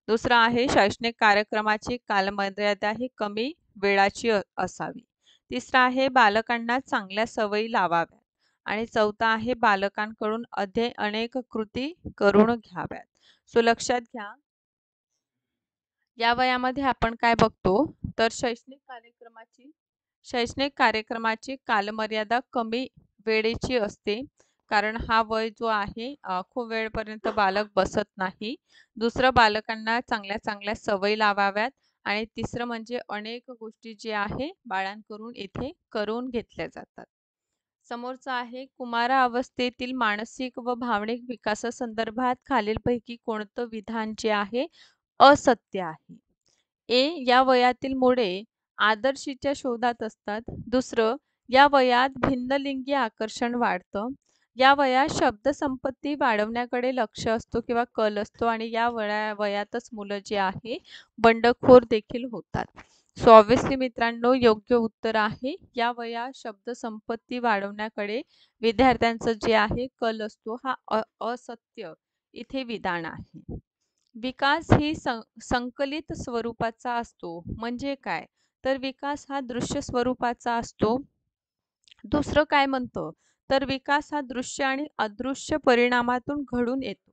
दुसरा आहे शैक्षणिक कार्यक्रमाची कालमर्यादा ही कमी वेळाची असावी. तिसरा आहे बालकांना चांगल्या सवयी लावाव्यात आणि चौथा आहे बालकांकडून अनेक कृती करून घ्याव्यात. सो लक्षात घ्या या वयामध्ये आपण काय बघतो तर शैक्षणिक कार्यक्रमाची कालमर्यादा कमी वेळेची असते. कारण हा वय जो आहे खूप वेळपर्यंत बालक बसत नाही. दुसरं बालकांना चांगल्या चांगल्या सवयी लावाव्यात आणि तिसरं म्हणजे अनेक गोष्टी जे आहे बाळांकडून इथे करून घेतल्या जातात. समोरचं आहे कुमारावस्थेतील मानसिक व भावनिक विकासासंदर्भात खालीलपैकी कोणतं विधान जे आहे असत्य आहे? ए या वयातील मुले आदर्शीच्या शोधात असतात. दुसरं या वयात भिन्नलिंगी आकर्षण वाढतं. या वयात शब्दसंपत्ती वाढवण्याकडे लक्ष असतो किंवा कल असतो आणि या वयातच मुलं जे आहे बंडखोर देखील होतात. सो ऑब्व्हियसली मित्रांनो योग्य उत्तर आहे या वयात शब्दसंपत्ती वाढवण्याकडे विद्यार्थ्यांचं जे आहे कल असतो हा असत्य इथे विधान आहे. विकास ही संकलित स्वरूपाचा असतो म्हणजे काय? तर विकास हा दृश्य स्वरूपाचा असतो. दुसरं काय म्हणतो तर विकास हा दृश्य आणि अदृश्य परिणामातून घडून येतो.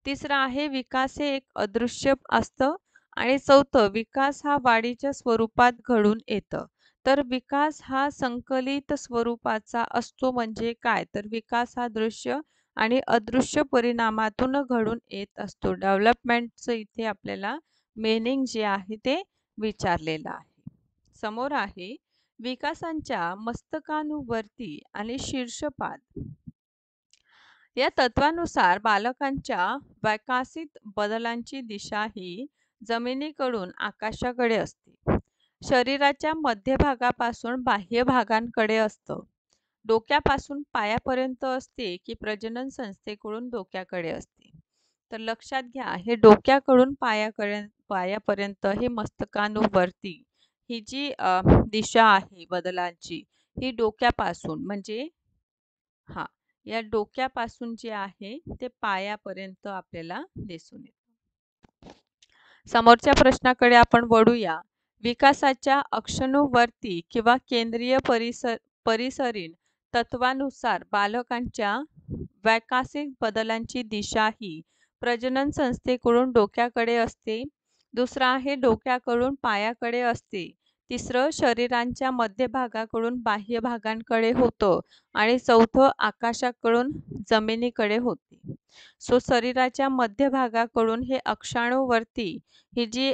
तिसरं आहे विकास हे एक अदृश्य असतं आणि चौथं विकास हा वाढीच्या स्वरूपात घडून येतं. तर विकास हा संकलित स्वरूपाचा असतो म्हणजे काय? तर विकास हा दृश्य आणि अदृश्य परिणामातून घडून येत असतो. डेव्हलपमेंटचं इथे आपल्याला मीनिंग जे आहे ते विचारलेलं आहे. समोर आहे विकासांच्या मस्तकानुवर्ती आणि शीर्षपाद. या तत्वानुसार बालकांच्या विकसित बदलांची दिशा ही जमिनीकडून आकाशाकडे असते. शरीराच्या मध्यभागापासून बाह्य भागांकडे असतं. डोक्यापासून पायापर्यंत असते की प्रजनन संस्थेकडून डोक्याकडे असते? तर लक्षात घ्या हे डोक्याकडून पायापर्यंत हे मस्तकानुवर्ती ही जी दिशा आहे बदलांची ही डोक्यापासून म्हणजे हा या डोक्यापासून जे आहे ते पायापर्यंत आपल्याला दिसून येते. समोरच्या प्रश्नाकडे आपण वळूया. विकासाच्या अक्षांवरती किंवा केंद्रीय परिसरीन तत्वानुसार बालकांच्या वैकासिक बदलांची दिशा ही प्रजनन संस्थेकडून डोक्याकडे असते. दुसरा आहे डोक्याकडून पायाकडे असते. तिसरं शरीराच्या मध्यभागाकडून बाह्य भागांकडे होतं आणि चौथं आकाशाकडून जमिनीकडे होते. सो शरीराच्या मध्यभागाकडून हे अक्षाणूवरती ही जी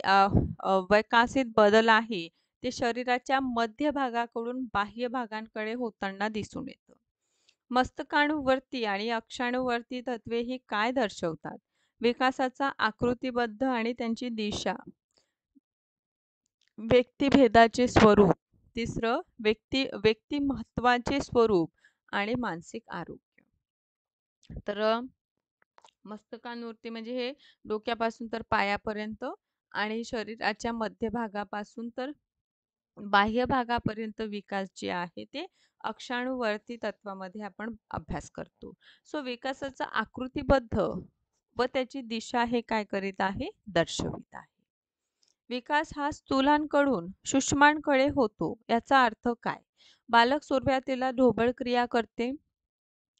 वैकासिक बदल आहे ते शरीराच्या मध्य भागाकडून बाह्य भागांकडे होताना दिसून येतं. मस्तकाणूवरती आणि अक्षाणूवरती तत्वे ही काय दर्शवतात? विकासाचा आकृतिबद्ध आणि त्यांची दिशा, व्यक्तिभेदाचे स्वरूप, तिसरं व्यक्तिमत्वाचे स्वरूप आणि मानसिक आरोग्य. तर मस्तकांवरती म्हणजे हे डोक्यापासून तर पायापर्यंत आणि शरीराच्या मध्यभागापासून तर बाह्य भागापर्यंत विकास जे आहे ते अक्षाणूवर्ती तत्वामध्ये आपण अभ्यास करतो. सो विकासाचा आकृतिबद्ध व त्याची दिशा हे काय करीत आहे? दर्शवित आहे. विकास हा स्थूलांकडून सूक्ष्मांकडे होतो. याचा अर्थ काय? बालक सुरुवातीला ढोबळ क्रिया करते.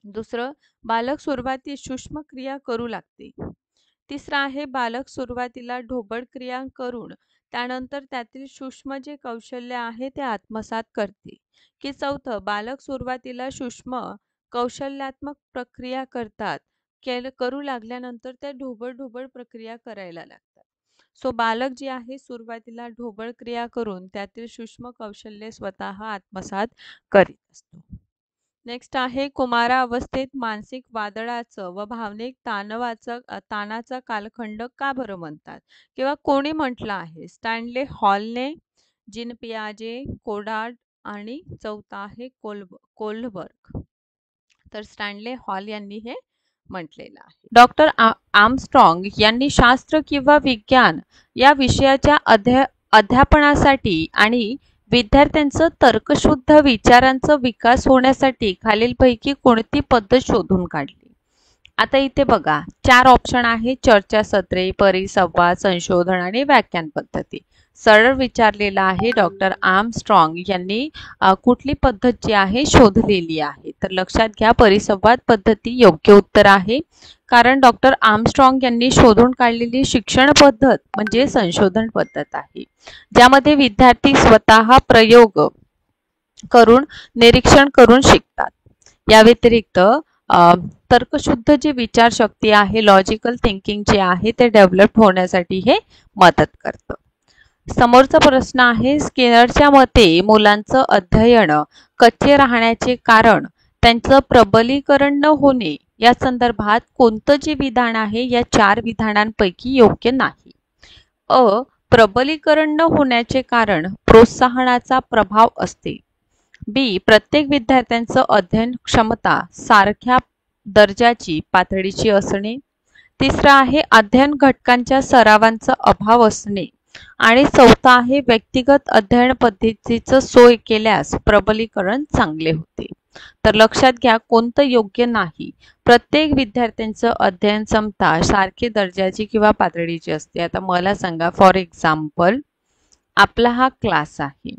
दुसरं, बालक सुरुवातीस सूक्ष्म क्रिया करू लागते. तिसरं आहे बालक सुरुवातीला ढोबळ क्रिया करून त्यानंतर त्यातील सूक्ष्म जे कौशल्य आहे ते आत्मसात करते. की चौथं, बालक सुरुवातीला सूक्ष्म कौशल्यात्मक प्रक्रिया करू लागल्यानंतर त्या ढोबळ प्रक्रिया करायला लागतात. सो बालक जे आहे सुरुवातीला ढोबळ क्रिया करून त्यातील सूक्ष्म कौशल्य स्वतः आत्मसात करीत असतो. नेक्स्ट आहे कुमारावस्थेत मानसिक वादळाचं व भावनिक ताणाचा कालखंड का बरं म्हणतात किंवा कोणी म्हटलं आहे? स्टॅनले हॉलने, जीन पियाजे, कोडार्ड आणि चौथा आहे कोल्डबर्ग. तर स्टॅनले हॉल यांनी हे म्हटलेलं आहे. डॉक्टर आर्मस्ट्रॉंग यांनी शास्त्र किंवा विज्ञान या विषयाच्या अध्यापनासाठी आणि विद्यार्थ्यांचं तर्कशुद्ध विचारांचा विकास होण्यासाठी खालीलपैकी कोणती पद्धत शोधून काढली? आता इथे बघा 4 ऑप्शन आहे: चर्चासत्रे, परिसंवाद, संशोधन आणि व्याख्यान पद्धती. सरळ विचारलेला आहे डॉक्टर आर्मस्ट्रॉंग यांनी कुठली पद्धत जी आहे शोधलेली आहे. तर लक्षात घ्या, परिसंवाद पद्धती योग्य उत्तर आहे. कारण डॉक्टर आर्मस्ट्रॉंग यांनी शोधून काढलेली शिक्षण पद्धत म्हणजे संशोधन पद्धत आहे, ज्यामध्ये विद्यार्थी स्वतः प्रयोग करून निरीक्षण करून शिकतात. या व्यतिरिक्त तर्कशुद्ध जी विचारशक्ती आहे, लॉजिकल थिंकिंग जे आहे ते डेव्हलप होण्यासाठी हे मदत करतं. समोरचा प्रश्न आहे, स्किनरच्या मते मुलांचं अध्ययन कच्चे राहण्याचे कारण त्यांचं प्रबलीकरण न होणे. या संदर्भात कोणतं जे विधान आहे या 4 विधानांपैकी योग्य नाही? प्रबलीकरण न होण्याचे कारण प्रोत्साहनाचा प्रभाव असते. बी, प्रत्येक विद्यार्थ्यांचं अध्ययन क्षमता सारख्या दर्जाची पातळीची असणे. तिसरा आहे अध्ययन घटकांच्या सरावांचा अभाव असणे. आणि चौथा आहे व्यक्तिगत अध्ययन पद्धतीचं सोय केल्यास प्रबलीकरण चांगले होते. तर लक्षात घ्या, कोणतं योग्य नाही? प्रत्येक विद्यार्थ्यांचं अध्ययन क्षमता सारखी दर्जाची किंवा पातळीची असते. आता मला सांगा, फॉर एक्झाम्पल आपला हा क्लास आहे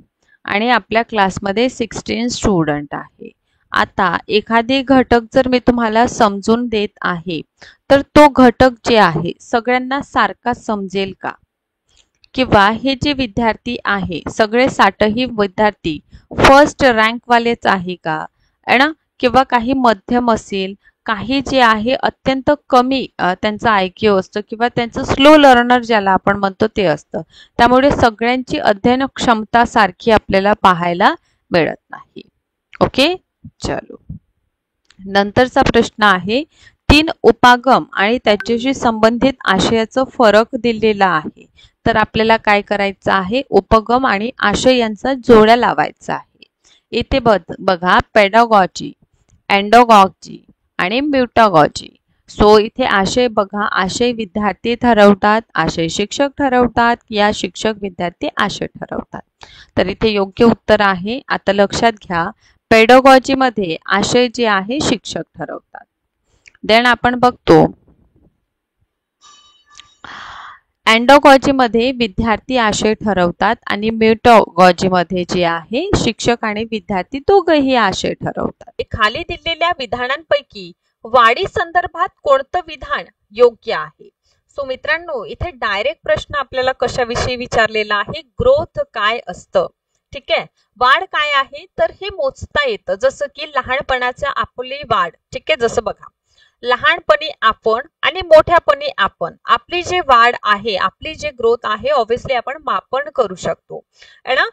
आणि आपल्या क्लासमध्ये 16 स्टुडंट आहे. आता एखादी घटक जर मी तुम्हाला समजून देत आहे तर तो घटक जे आहे सगळ्यांना सारखा समजेल का? किंवा हे जे विद्यार्थी आहे सगळे 60ही विद्यार्थी फर्स्ट रँक वालेच आहे का? ना, किंवा काही मध्यम असेल, काही जे आहे अत्यंत कमी त्यांचा IQ असतं किंवा त्यांचं स्लो लर्नर ज्याला आपण म्हणतो ते असतं. त्यामुळे सगळ्यांची अध्ययन क्षमता सारखी आपल्याला पाहायला मिळत नाही. ओके, चलो. नंतरचा प्रश्न आहे, 3 उपागम आणि त्याच्याशी संबंधित आशयाचा फरक दिलेला आहे. तर आपल्याला काय करायचं आहे? उपगम आणि आशय यांचा जोड्या लावायचा आहे. इथे बघा, पेडागॉजी, एंडोगॉजी आणि म्युटागॉजी. सो इथे आशय बघा, आशय विद्यार्थी ठरवतात, आशय शिक्षक ठरवतात, या शिक्षक विद्यार्थी आशय ठरवतात. तर इथे योग्य उत्तर आहे. आता लक्षात घ्या, पेडागॉजी मध्ये आशय जे आहे शिक्षक ठरवतात. देन आपण बघतो अँडोगॉजी मध्ये विद्यार्थी आशय ठरवतात आणि मेटागॉजी मध्ये जे आहे शिक्षक आणि विद्यार्थी दोघेही आशय ठरवतात. खाली दिलेल्या विधानांपैकी वाढी संदर्भात कोणतं विधान योग्य आहे? सो मित्रांनो, इथे डायरेक्ट प्रश्न आपल्याला कशाविषयी विचारलेला आहे, ग्रोथ काय असतं. ठीक आहे, वाढ काय आहे तर हे मोजता येतं, जसं की लहानपणाचा आपली वाढ. ठीक आहे, जसं बघा लहानपणी आपण आणि मोठ्यापणी आपण, आपली जे वाढ आहे, आपली जे ग्रोथ आहे ऑब्विसली आपण मापन करू शकतो है ना.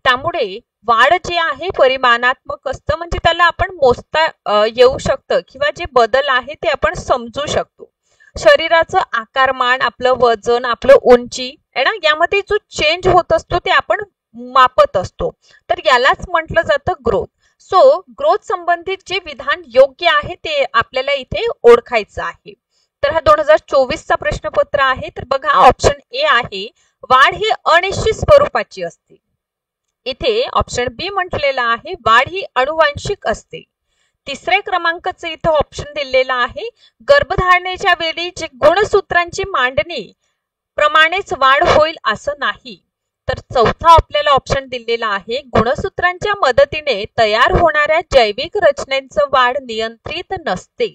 त्यामुळे वाढ जे आहे परिमाणात्मक असतं, म्हणजे त्याला आपण मोजता येऊ शकतं किंवा जे बदल आहे ते आपण समजू शकतो. शरीराचं आकारमान, आपलं वजन, आपलं उंची है ना, यामध्ये जो चेंज होत असतो ते आपण मापत असतो, तर यालाच म्हटलं जातं ग्रोथ. सो ग्रोथ संबंधित जे विधान योग्य आहे ते आपल्याला इथे ओळखायचं आहे. तर हा 2024 चा प्रश्नपत्र आहे. तर बघा ऑप्शन ए आहे, वाढ ही अनिश्चित स्वरूपाची असते. इथे ऑप्शन बी म्हटलेला आहे, वाढ ही अनुवांशिक असते. तिसऱ्या क्रमांकाचं इथं ऑप्शन दिलेलं आहे, गर्भधारणेच्या वेळी जे गुणसूत्रांची मांडणी प्रमाणेच वाढ होईल असं नाही. तर चौथा आपल्याला ऑप्शन दिलेला आहे, गुणसूत्रांच्या मदतीने तयार होणाऱ्या जैविक रचनेचं वाढ नियंत्रित नसते.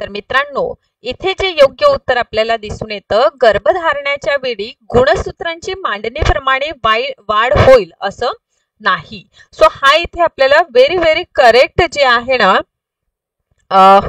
तर मित्रांनो, इथे जे योग्य उत्तर आपल्याला दिसून येतं, गर्भधारणाच्या वेळी गुणसूत्रांची मांडणीप्रमाणे वाढ होईल असं नाही. सो हा इथे आपल्याला व्हेरी करेक्ट जे आहे ना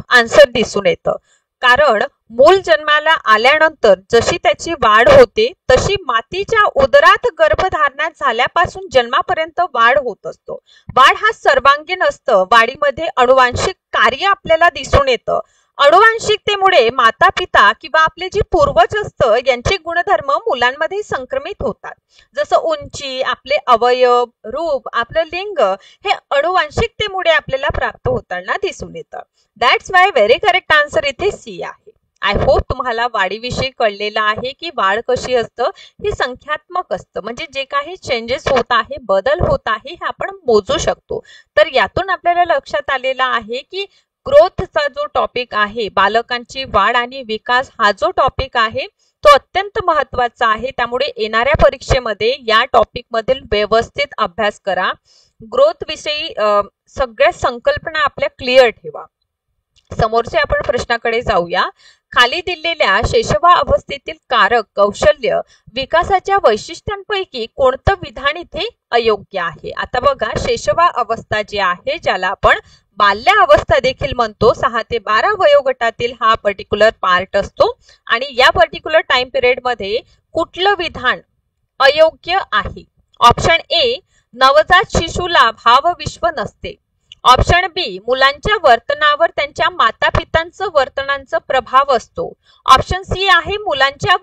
आन्सर दिसून येतं. कारण मूल जन्माला आल्यानंतर जशी त्याची वाढ होते तशी मातीच्या उदरात गर्भधारणा झाल्यापासून जन्मापर्यंत वाढ होत असतो. वाढ हा सर्वांगीण असतं. वाढीमध्ये अनुवांशिक कार्य आपल्याला दिसून येतं. अनुवांशिकतेमुळे माता पिता किंवा आपले जे पूर्वज असतं यांचे गुणधर्म मुलांमध्ये संक्रमित होतात. जसं उंची, आपले अवयव, रूप, आपलं लिंग हे अनुवांशिकतेमुळे आपल्याला प्राप्त होताना दिसून येतं. That's why very correct answer इथे सी आहे. आय होप तुम्हाला वाढीविषयी कळलेलं आहे की वाढ कशी असतं, ही संख्यात्मक असतं, म्हणजे जे काही चेंजेस होत आहे, बदल होत आहे हे आपण मोजू शकतो. तर यातून आपल्याला लक्षात आलेलं आहे की ग्रोथचा जो टॉपिक आहे, बालकांची वाढ आणि विकास हा जो टॉपिक आहे तो अत्यंत महत्त्वाचा आहे. त्यामुळे येणाऱ्या परीक्षेमध्ये या टॉपिक मधील व्यवस्थित अभ्यास करा. ग्रोथ विषयी सगळ्या संकल्पना आपल्या क्लिअर ठेवा. समोरच्या आपण प्रश्नाकडे जाऊया. खाली दिलेल्या शैशवा अवस्थेतील कारक कौशल्य विकासाच्या वैशिष्ट्यांपैकी कोणतं विधान इथे अयोग्य आहे? आता बघा, शैशवा अवस्था जी आहे, ज्याला आपण बाल्य अवस्था देखील म्हणतो, 6 ते 12 वयोगटातील हा पर्टिक्युलर पार्ट असतो आणि या पर्टिक्युलर टाइम पिरियड मध्ये कुठलं विधान अयोग्य आहे? ऑप्शन ए, नवजात शिशूला भावविश्व नसते. ऑप्शन बी, मुलांच्या वर्तनावर त्यांच्या माता पितांचं वर्तनांचा प्रभाव असतो. ऑप्शन सी आहे, मुलांच्या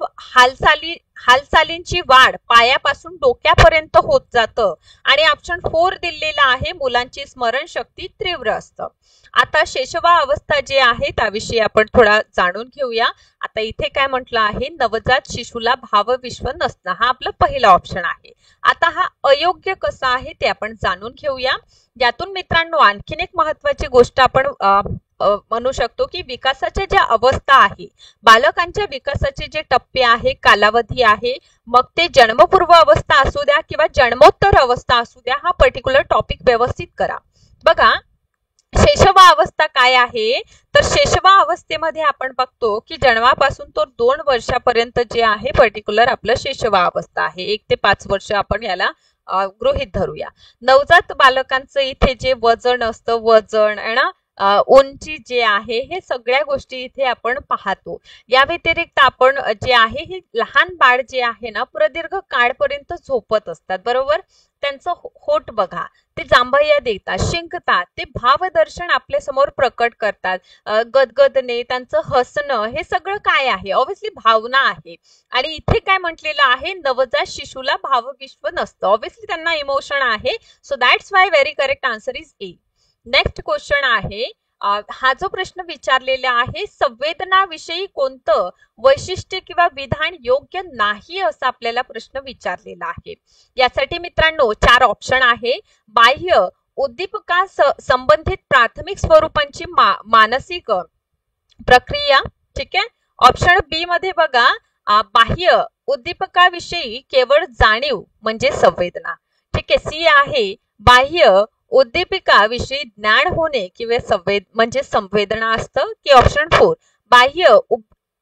हालचालींची वाढ पायापासून डोक्यापर्यंत होत जातं. आणि ऑप्शन 4 दिलेला आहे, मुलांची स्मरणशक्ती तीव्र असतं. आता शैशवा अवस्था जी आहे त्याविषयी आपण थोडा जाणून घेऊया. आता इथे काय म्हटलं आहे, नवजात शिशूला भावविश्व नसणं, हा आपला पहिला ऑप्शन आहे. आता हा अयोग्य कसा आहे ते आपण जाणून घेऊया. यातून मित्रांनो आणखीन एक महत्त्वाची गोष्ट आपण म्हणू शकतो की विकासाच्या ज्या अवस्था आहे, बालकांच्या विकासाचे जे टप्पे आहे, कालावधी आहे, मग ते जन्मपूर्व अवस्था असू द्या किंवा जन्मोत्तर अवस्था असू द्या, हा पर्टिक्युलर टॉपिक व्यवस्थित करा. बघा, शैशवा अवस्था काय आहे, तर शैशवा अवस्थेमध्ये आपण बघतो की जन्मापासून तो 2 वर्षापर्यंत जे आहे पर्टिक्युलर आपलं शैशवा अवस्था आहे. 1 ते 5 वर्ष आपण याला गृहीत धरूया. नवजात बालकांचं इथे जे वजन असतं, वजन आहे ना, उंची जे आहे, हे सगळ्या गोष्टी इथे आपण पाहतो. या व्यतिरिक्त आपण जे आहे, हे लहान बाळ जे आहे ना, प्रदीर्घ काळपर्यंत झोपत असतात, बरोबर. त्यांचं होठ बघा, ते जांभया देतात, शिंकतात, ते भावदर्शन आपल्या समोर प्रकट करतात, गदगदणे, त्यांचं हसणं, हे सगळं काय आहे, ऑब्विसली भावना आहे. आणि इथे काय म्हटलेलं आहे, नवजात शिशूला भावविश्व नसतं, ऑब्विसली त्यांना इमोशन आहे. So that's why very correct answer is a. Next question आहे, हा जो प्रश्न विचारलेला आहे, संवेदनाविषयी कोणतं वैशिष्ट्य किंवा विधान योग्य नाही असं आपल्याला प्रश्न विचारलेला आहे. यासाठी मित्रांनो 4 ऑप्शन आहे. बाह्य उद्दीपकास संबंधित प्राथमिक स्वरूपांची मानसिक प्रक्रिया. ठीक आहे. ऑप्शन बी मध्ये बघा, बाह्य उद्दीपकाविषयी केवळ जाणीव म्हणजे संवेदना. ठीक आहे. सी आहे बाह्य उद्दीपिकाविषयी ज्ञान होणे किंवा म्हणजे संवेदना असतं. की ऑप्शन 4 बाह्य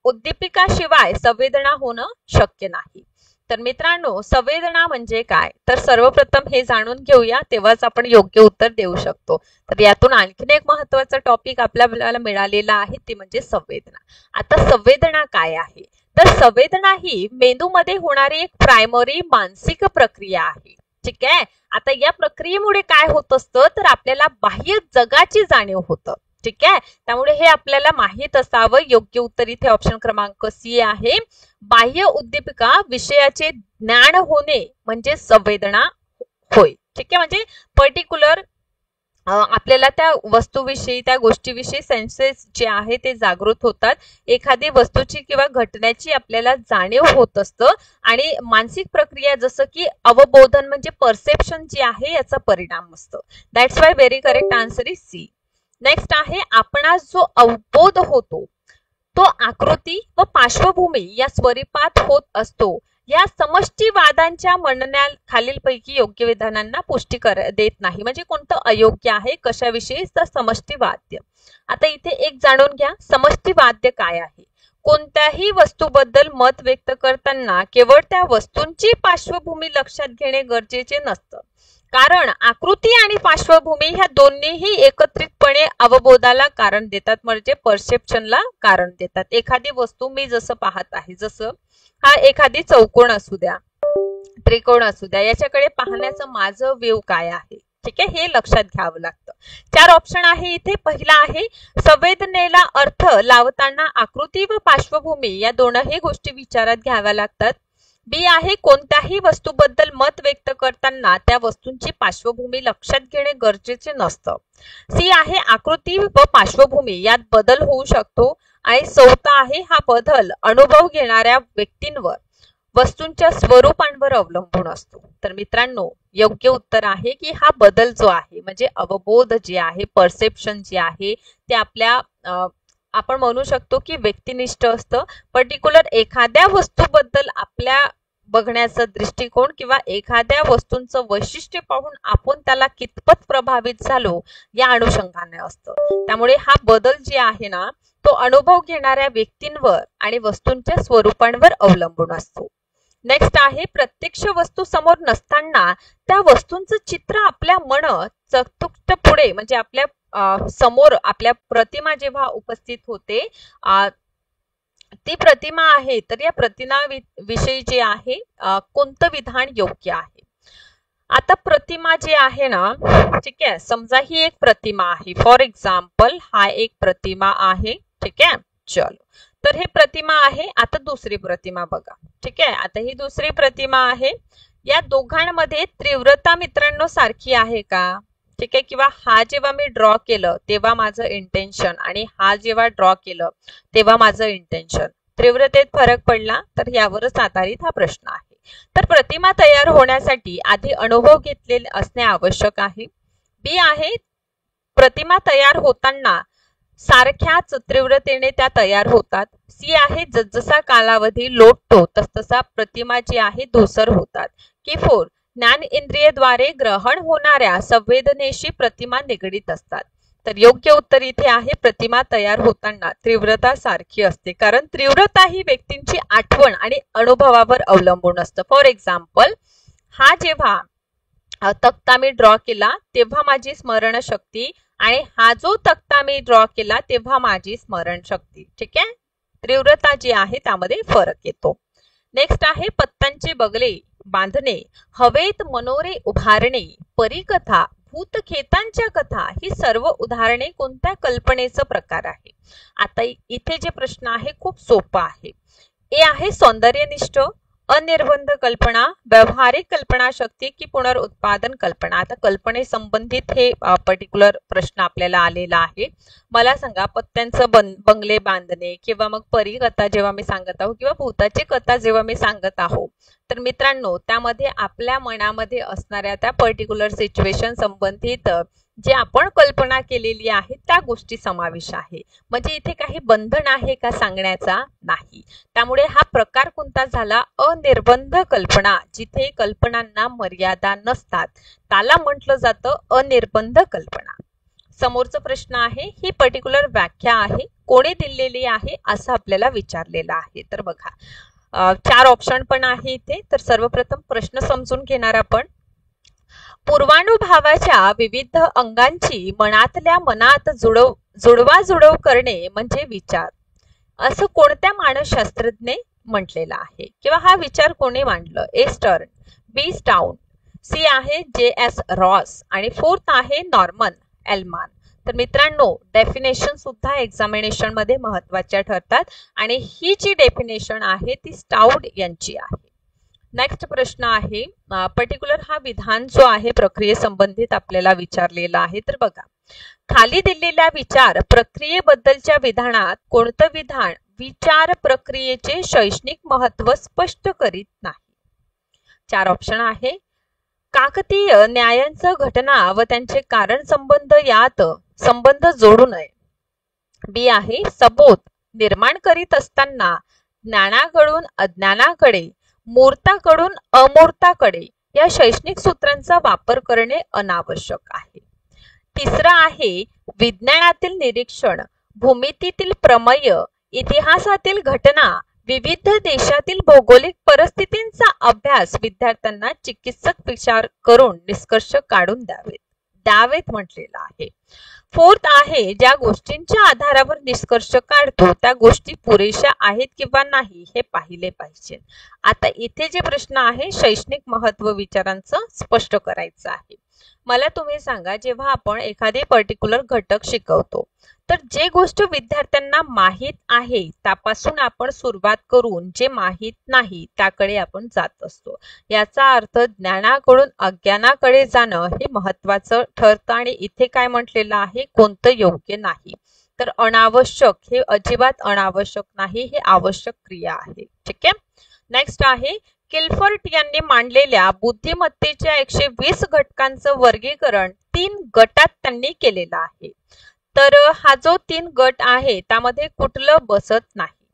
उद्दीपिकाशिवाय संवेदना होणं शक्य नाही. तर मित्रांनो, संवेदना म्हणजे काय, तर सर्वप्रथम हे जाणून घेऊया, तेव्हाच आपण योग्य उत्तर देऊ शकतो. तर यातून आणखीन एक महत्वाचा टॉपिक आपल्याला मिळालेला आहे, ते म्हणजे संवेदना. आता संवेदना काय आहे, तर संवेदना ही मेंदूमध्ये होणारी एक प्रायमरी मानसिक प्रक्रिया आहे. ठीक आहे. आता या प्रक्रियेमुळे काय होत असतं, तर आपल्याला बाह्य जगाची जाणीव होतं. ठीक आहे. त्यामुळे हे आपल्याला माहित असावं. योग्य उत्तर इथे ऑप्शन क्रमांक सी आहे. बाह्य उद्दीपिका विषयाचे ज्ञान होणे म्हणजे संवेदना होय. ठीक आहे. म्हणजे पर्टिक्युलर आपल्याला त्या वस्तूविषयी, त्या गोष्टीविषयी सेन्सेस जे आहे ते जागृत होतात. एखादी वस्तूची किंवा घटनेची आपल्याला जाणीव होत असतं आणि मानसिक प्रक्रिया जसं की अवबोधन म्हणजे परसेप्शन जे आहे याचा परिणाम असतो. That's why very correct answer is C. Next आहे आपणास जो अवबोध होतो तो आकृती व पार्श्वभूमी या स्वरूपात होत असतो. या समष्टीवादांच्या म्हणण्या खालीलपैकी योग्य विधानांना पुष्टी देत नाही. म्हणजे कोणतं अयोग्य आहे, कशाविषयी, तर समष्टीवाद्य. आता इथे एक जाणून घ्या, समष्टीवाद्य काय आहे. कोणत्याही वस्तूबद्दल मत व्यक्त करताना केवळ त्या वस्तूंची पार्श्वभूमी लक्षात घेणे गरजेचे नसतं. कारण आकृती आणि पार्श्वभूमी ह्या दोन्हीही एकत्रितपणे अवबोधाला कारण देतात, म्हणजे परसेप्शनला कारण देतात. एखादी वस्तू मी जसं पाहत आहे, जसं हा एखादी चौकोन असू द्या, त्रिकोण असू द्या, याच्याकडे पाहण्याचं माझं व्ह्यू काय आहे. ठीक आहे. हे लक्षात घ्यावं लागतं. 4 ऑप्शन आहे इथे. पहिला आहे संवेदनेला अर्थ लावताना आकृती व पार्श्वभूमी या दोनही गोष्टी विचारात घ्याव्या लागतात. बी आहे कोणत्याही वस्तूबद्दल मत व्यक्त करताना त्या वस्तूंची पार्श्वभूमी लक्षात घेणे गरजेचे नसतं. सी आहे आकृती व पार्श्वभूमी यात बदल होऊ शकतो. आणि चौथा आहे हा बदल अनुभव घेणाऱ्या व्यक्तींवर, वस्तूंच्या स्वरूपांवर अवलंबून असतो. तर मित्रांनो, योग्य उत्तर आहे की हा बदल जो आहे म्हणजे अवबोध जे आहे, परसेप्शन जे आहे ते आपल्या आपण म्हणू शकतो की व्यक्तिनिष्ठ असतं. पर्टिक्युलर एखाद्या वस्तूबद्दल आपल्या बघण्याचा दृष्टिकोन किंवा एखाद्या वस्तूंचं वैशिष्ट्य पाहून आपण त्याला कितपत प्रभावित झालो या अनुषंगाने असतं. त्यामुळे हा बदल जे आहे ना, तो अनुभव घेणाऱ्या व्यक्तींवर आणि वस्तूंच्या स्वरूपांवर अवलंबून असतो. नेक्स्ट आहे प्रत्यक्ष वस्तू समोर नसताना त्या वस्तूंचं चित्र आपल्या मन चतुष्ट पुढे म्हणजे आपल्या समोर आपल्या प्रतिमा जेव्हा उपस्थित होते, ती प्रतिमा आहे, तर या प्रतिमा विषयी जे आहे कोणतं विधान योग्य आहे. आता प्रतिमा जे आहे ना, ठीक आहे, समजा ही एक प्रतिमा आहे. फॉर एक्झाम्पल हा एक प्रतिमा आहे. ठीक आहे. चलो, तर हे प्रतिमा आहे. आता दुसरी प्रतिमा बघा. ठीक आहे. आता ही दुसरी प्रतिमा आहे. या दोघांमध्ये तीव्रता मित्रांनो सारखी आहे का. ठीक आहे. किंवा हा जेव्हा मी ड्रॉ केलं तेव्हा माझं इंटेन्शन आणि हा जेव्हा ड्रॉ केलं तेव्हा माझं इंटेन्शन, तीव्रतेत फरक पडला, तर यावरच आधारित हा प्रश्न आहे. तर प्रतिमा तयार होण्यासाठी आधी अनुभव घेतलेले असणे आवश्यक आहे. बी आहे प्रतिमा तयार होताना सारख्याच तीव्रतेने त्या तयार होतात. सी आहे जसजसा कालावधी लोटतो तसतसा प्रतिमा जी आहे धूसर होतात. की 4 ज्ञान इंद्रियद्वारे ग्रहण होणाऱ्या संवेदनेशी प्रतिमा निगडीत असतात. तर योग्य उत्तर इथे आहे प्रतिमा तयार होताना तीव्रता सारखी असते, कारण तीव्रता ही व्यक्तींची आठवण आणि अनुभवावर अवलंबून असतं. फॉर एक्झाम्पल हा जेव्हा तक्ता मी ड्रॉ केला तेव्हा माझी स्मरणशक्ती आणि हा जो तक्ता मी ड्रॉ केला तेव्हा माझी स्मरणशक्ती, ठीक आहे, तीव्रता जी आहे त्यामध्ये फरक येतो. नेक्स्ट आहे पत्त्यांचे बगले बांधणे, हवेत मनोरे उभारणे, परिकथा, भूतखेतांच्या कथा ही सर्व उदाहरणे कोणत्या कल्पनेचा प्रकार आहे. आता इथे जे प्रश्न आहे खूप सोपा आहे. ए आहे सौंदर्यनिष्ठ, अनिर्बंध कल्पना, व्यावहारिक कल्पना शक्ती की पुनरुत्पादन कल्पना. आता कल्पने संबंधित हे पर्टिक्युलर प्रश्न आपल्याला आलेला आहे. मला सांगा, पत्त्यांचं बंगले बांधणे किंवा मग परीकथा जेव्हा मी सांगत आहो किंवा भूताची कथा जेव्हा मी सांगत आहो, तर मित्रांनो त्यामध्ये आपल्या मनामध्ये असणाऱ्या त्या पर्टिक्युलर सिच्युएशन संबंधित जे आपण कल्पना केलेली आहे त्या गोष्टी समावेश आहे. म्हणजे इथे काही बंधन आहे का सांगण्याचा नाही. त्यामुळे हा प्रकार कोणता झाला? अनिर्बंध कल्पना. जिथे कल्पनांना मर्यादा नसतात त्याला म्हटलं जातं अनिर्बंध कल्पना. समोरचा प्रश्न आहे, ही पर्टिक्युलर व्याख्या आहे, कोणी दिलेली आहे असं आपल्याला विचारलेलं आहे. तर बघा 4 ऑप्शन पण आहे इथे. तर सर्वप्रथम प्रश्न समजून घेणार आपण. पूर्वानुभावाच्या विविध अंगांची मनातल्या मनात जुळवाजुळव करणे म्हणजे विचार, असं कोणत्या मानसशास्त्रज्ञे म्हटलेलं आहे किंवा हा विचार कोणी मांडलं? ए स्टर्न, बी स्टाउन, सी आहे जे.एस. रॉस आणि फोर्थ आहे नॉर्मन एलमान. तर मित्रांनो डेफिनेशन सुद्धा एक्झामिनेशन मध्ये महत्वाच्या ठरतात आणि ही जी डेफिनेशन आहे ती स्टाउड यांची आहे. नेक्स्ट प्रश्न आहे, पर्टिक्युलर हा विधान जो आहे प्रक्रियेसंबंधित आपल्याला विचारलेला आहे. तर बघा, खाली दिलेल्या विचार प्रक्रियेबद्दलच्या विधानात कोणतं विधान विचार प्रक्रियेचे शैक्षणिक महत्व स्पष्ट करीत नाही? 4 ऑप्शन आहे. काकतीय न्यायांचा घटना व त्यांचे कारण संबंध जोडू नये. बी आहे सबोध निर्माण करीत असताना ज्ञानाकडून अज्ञानाकडे, मूर्ताकडून अमूर्ताकडे या शैक्षणिक सूत्रांचा वापर करणे अनावश्यक आहे. तिसरा आहे विज्ञानातील निरीक्षण, भूमितीतील प्रमेय, इतिहासातील घटना, विविध देशातील भौगोलिक परिस्थितींचा अभ्यास विद्यार्थ्यांना चिकित्सक विचार करून निष्कर्ष काढून द्यावेत म्हटलेलं आहे. फोर्थ आहे ज्या गोष्टींच्या आधारावर निष्कर्ष काढतो त्या गोष्टी पुरेशा आहेत किंवा नाही हे पाहिले पाहिजे. आता इथे जे प्रश्न आहे शैक्षणिक महत्व विचारांचं स्पष्ट करायचं आहे. मला तुम्ही सांगा, जेव्हा आपण एखादी पर्टिक्युलर घटक शिकवतो तर जे गोष्ट विद्यार्थ्यांना माहीत आहे त्यापासून आपण सुरुवात करून जे माहीत नाही त्याकडे आपण जात असतो. याचा अर्थ ज्ञानाकडून अज्ञानाकडे जाणं हे महत्वाचं ठरतं आणि इथे काय म्हटलेलं आहे, कोणतं योग्य नाही. तर अनावश्यक हे अजिबात अनावश्यक नाही, हे आवश्यक क्रिया आहे. ठीक आहे. नेक्स्ट आहे किलफर्ट यांनी मांडलेल्या बुद्धिमत्तेच्या 120 घटकांचं वर्गीकरण 3 गटात त्यांनी केलेलं आहे. तर हा जो 3 गट आहे त्यामध्ये कुठलं बसत नाही.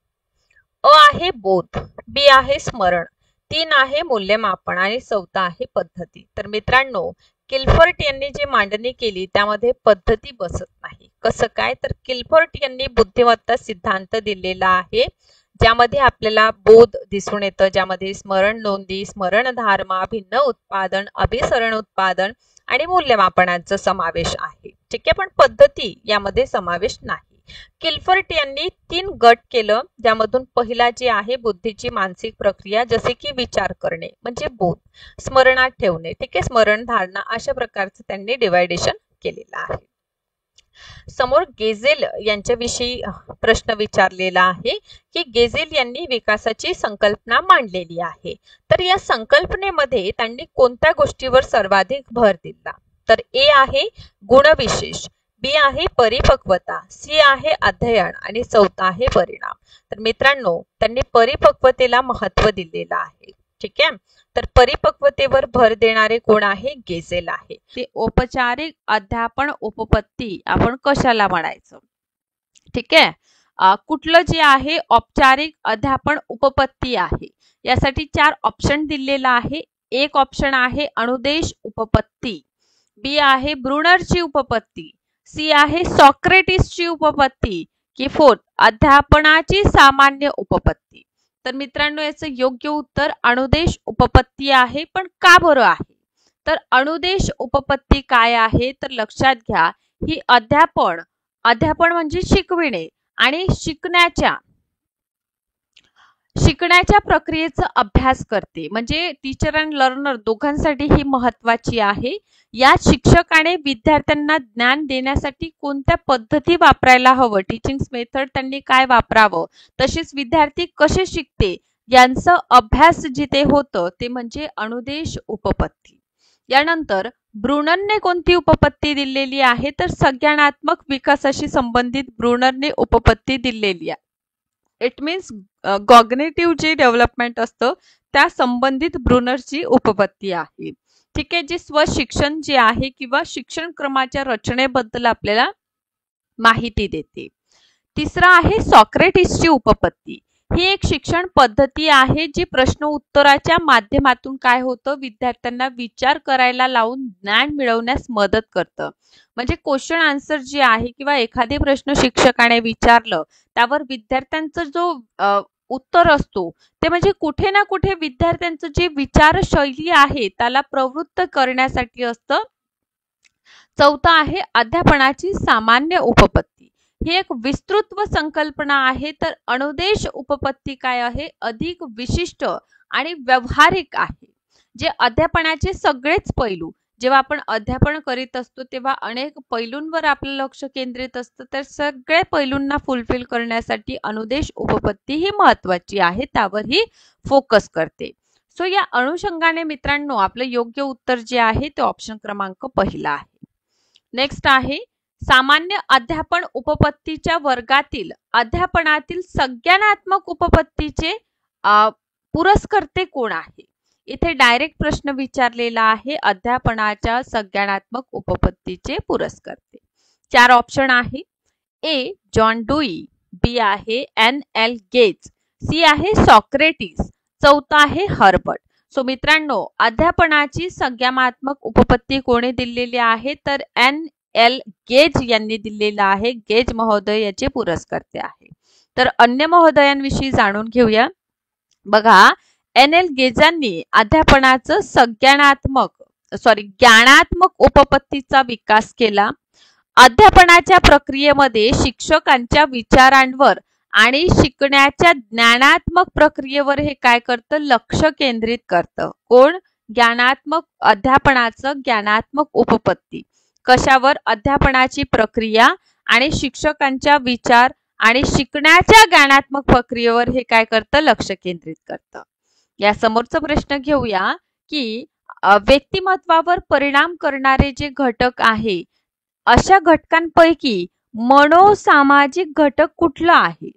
अ आहे बोध, बी आहे स्मरण, 3 आहे मूल्यमापन आणि 4 आहे पद्धती. तर मित्रांनो किलफर्ट यांनी जी मांडणी केली त्यामध्ये पद्धती बसत नाही. कसं काय? तर किलफर्ट यांनी बुद्धिमत्ता सिद्धांत दिलेला आहे ज्यामध्ये आपल्याला बोध दिसून येतं, ज्यामध्ये स्मरण नोंदी, स्मरण धारणा, भिन्न उत्पादन, अभिसरण उत्पादन आणि मूल्यमापनाचा समावेश आहे. ठीक आहे. पण पद्धती यामध्ये समावेश नाही. किलफर्ट यांनी 3 गट केलं ज्यामधून पहिला जी आहे बुद्धीची मानसिक प्रक्रिया जसे की विचार करणे म्हणजे बोध, स्मरणात ठेवणे, ठीक आहे, स्मरण धारणा, अशा प्रकारचं त्यांनी डिवायडेशन केलेलं आहे. समोर गेझेल यांच्याविषयी प्रश्न विचारलेला आहे की गेझेल यांनी विकासाची संकल्पना मांडलेली आहे. तर या संकल्पनेमध्ये त्यांनी कोणत्या गोष्टीवर सर्वाधिक भर दिला? तर ए आहे गुणविशेष, बी आहे परिपक्वता, सी आहे अध्ययन आणि 4 आहे परिणाम. तर मित्रांनो त्यांनी परिपक्वतेला महत्व दिलेलं आहे. ठीक आहे. तर परिपक्वतेवर भर देणारे कोण आहे? गेझेल आहे. ते औपचारिक अध्यापन उपपत्ती आपण कशाला म्हणायचं? ठीक आहे. कुठलं जे आहे औपचारिक अध्यापन उपपत्ती आहे यासाठी 4 ऑप्शन दिलेला आहे. एक ऑप्शन आहे अनुदेश उपपत्ती, बी आहे ब्रुनरची उपपत्ती, सी आहे सॉक्रेटिसची उपपत्ती की फोर्थ अध्यापनाची सामान्य उपपत्ती. तर मित्रांनो याचं योग्य उत्तर अनुदेश उपपत्ती आहे. पण का बरं आहे? तर अनुदेश उपपत्ती काय आहे तर लक्षात घ्या, ही अध्यापन म्हणजे शिकविणे आणि शिकण्याच्या प्रक्रियेचा अभ्यास करते. म्हणजे टीचर अँड लर्नर दोघांसाठी ही महत्वाची आहे. या शिक्षकाने विद्यार्थ्यांना ज्ञान देण्यासाठी कोणत्या पद्धती वापरायला हवं, टीचिंग मेथड त्यांनी काय वापरावं, तसेच विद्यार्थी कसे शिकते यांचं अभ्यास जिथे होतं ते म्हणजे अनुदेश उपपत्ती. यानंतर ब्रुनरने कोणती उपपत्ती दिलेली आहे तर संज्ञानात्मक विकासाशी संबंधित ब्रुनरने उपपत्ती दिलेली आहे. इट मीन्स कॉग्निटिव्ह जे डेव्हलपमेंट असतं त्या संबंधित ब्रुनरची उपपत्ती आहे. ठीक आहे, जे स्वशिक्षण जे आहे किंवा शिक्षण क्रमाच्या रचनेबद्दल आपल्याला माहिती देते. तिसरा आहे सॉक्रेटिसची उपपत्ती. ही एक शिक्षण पद्धती आहे जी प्रश्न उत्तराच्या माध्यमातून काय होतं विद्यार्थ्यांना विचार करायला लावून ज्ञान मिळवण्यास मदत करतं. म्हणजे क्वेश्चन आन्सर जे आहे किंवा एखादे प्रश्न शिक्षकाने विचारलं त्यावर विद्यार्थ्यांचा जो उत्तर असतो ते म्हणजे कुठे ना कुठे विद्यार्थ्यांचं जे विचारशैली आहे त्याला प्रवृत्त करण्यासाठी असतं. चौथा आहे अध्यापनाची सामान्य उपपत्ती. ही एक विस्तृत संकल्पना आहे तर अनुदेश उपपत्ती काय आहे अधिक विशिष्ट आणि व्यावहारिक आहे. जे अध्यापनाचे सगळेच पैलू जेव्हा आपण अध्यापन करीत असतो तेव्हा अनेक पैलूंवर आपलं लक्ष केंद्रित असतं तर सगळ्या पैलूंना फुलफिल करण्यासाठी अनुदेश उपपत्ती ही महत्वाची आहे, त्यावर ही फोकस करते. सो या अनुषंगाने मित्रांनो आपलं योग्य उत्तर जे आहे ते ऑप्शन क्रमांक पहिला आहे. नेक्स्ट आहे सामान्य अध्यापन उपपत्तीच्या वर्गातील अध्यापनातील संज्ञानात्मक उपपत्तीचे पुरस्कर्ते कोण आहे. इथे डायरेक्ट प्रश्न विचारलेला आहे अध्यापनाच्या संज्ञानात्मक उपपत्तीचे पुरस्कर्ते. 4 ऑप्शन आहे. ए जॉन डुई, बी आहे NL गेज, सी आहे सॉक्रेटिस, चौथा आहे हर्बर्ट. सो मित्रांनो अध्यापनाची संज्ञानात्मक उपपत्ती कोणी दिलेली आहे तर NL गेज यांनी दिलेला आहे. गेज महोदय याचे पुरस्कर्ते आहे. तर अन्य महोदयांविषयी जाणून घेऊया. बघा NL गेजांनी अध्यापनाचं ज्ञानात्मक उपपत्तीचा विकास केला. अध्यापनाच्या प्रक्रियेमध्ये शिक्षकांच्या विचारांवर आणि शिकण्याच्या ज्ञानात्मक प्रक्रियेवर हे काय करतं लक्ष केंद्रित करतं. कोण अध्यापनाचं ज्ञानात्मक उपपत्ती कशावर अध्यापनाची प्रक्रिया आणि शिक्षकांच्या विचार आणि शिकण्याच्या ज्ञानात्मक प्रक्रियेवर हे काय करतं लक्ष केंद्रित करतं. या समोरचा प्रश्न घेऊया की व्यक्तिमत्वावर परिणाम करणारे जे घटक आहे अशा घटकांपैकी मनोसामाजिक घटक कुठला आहे.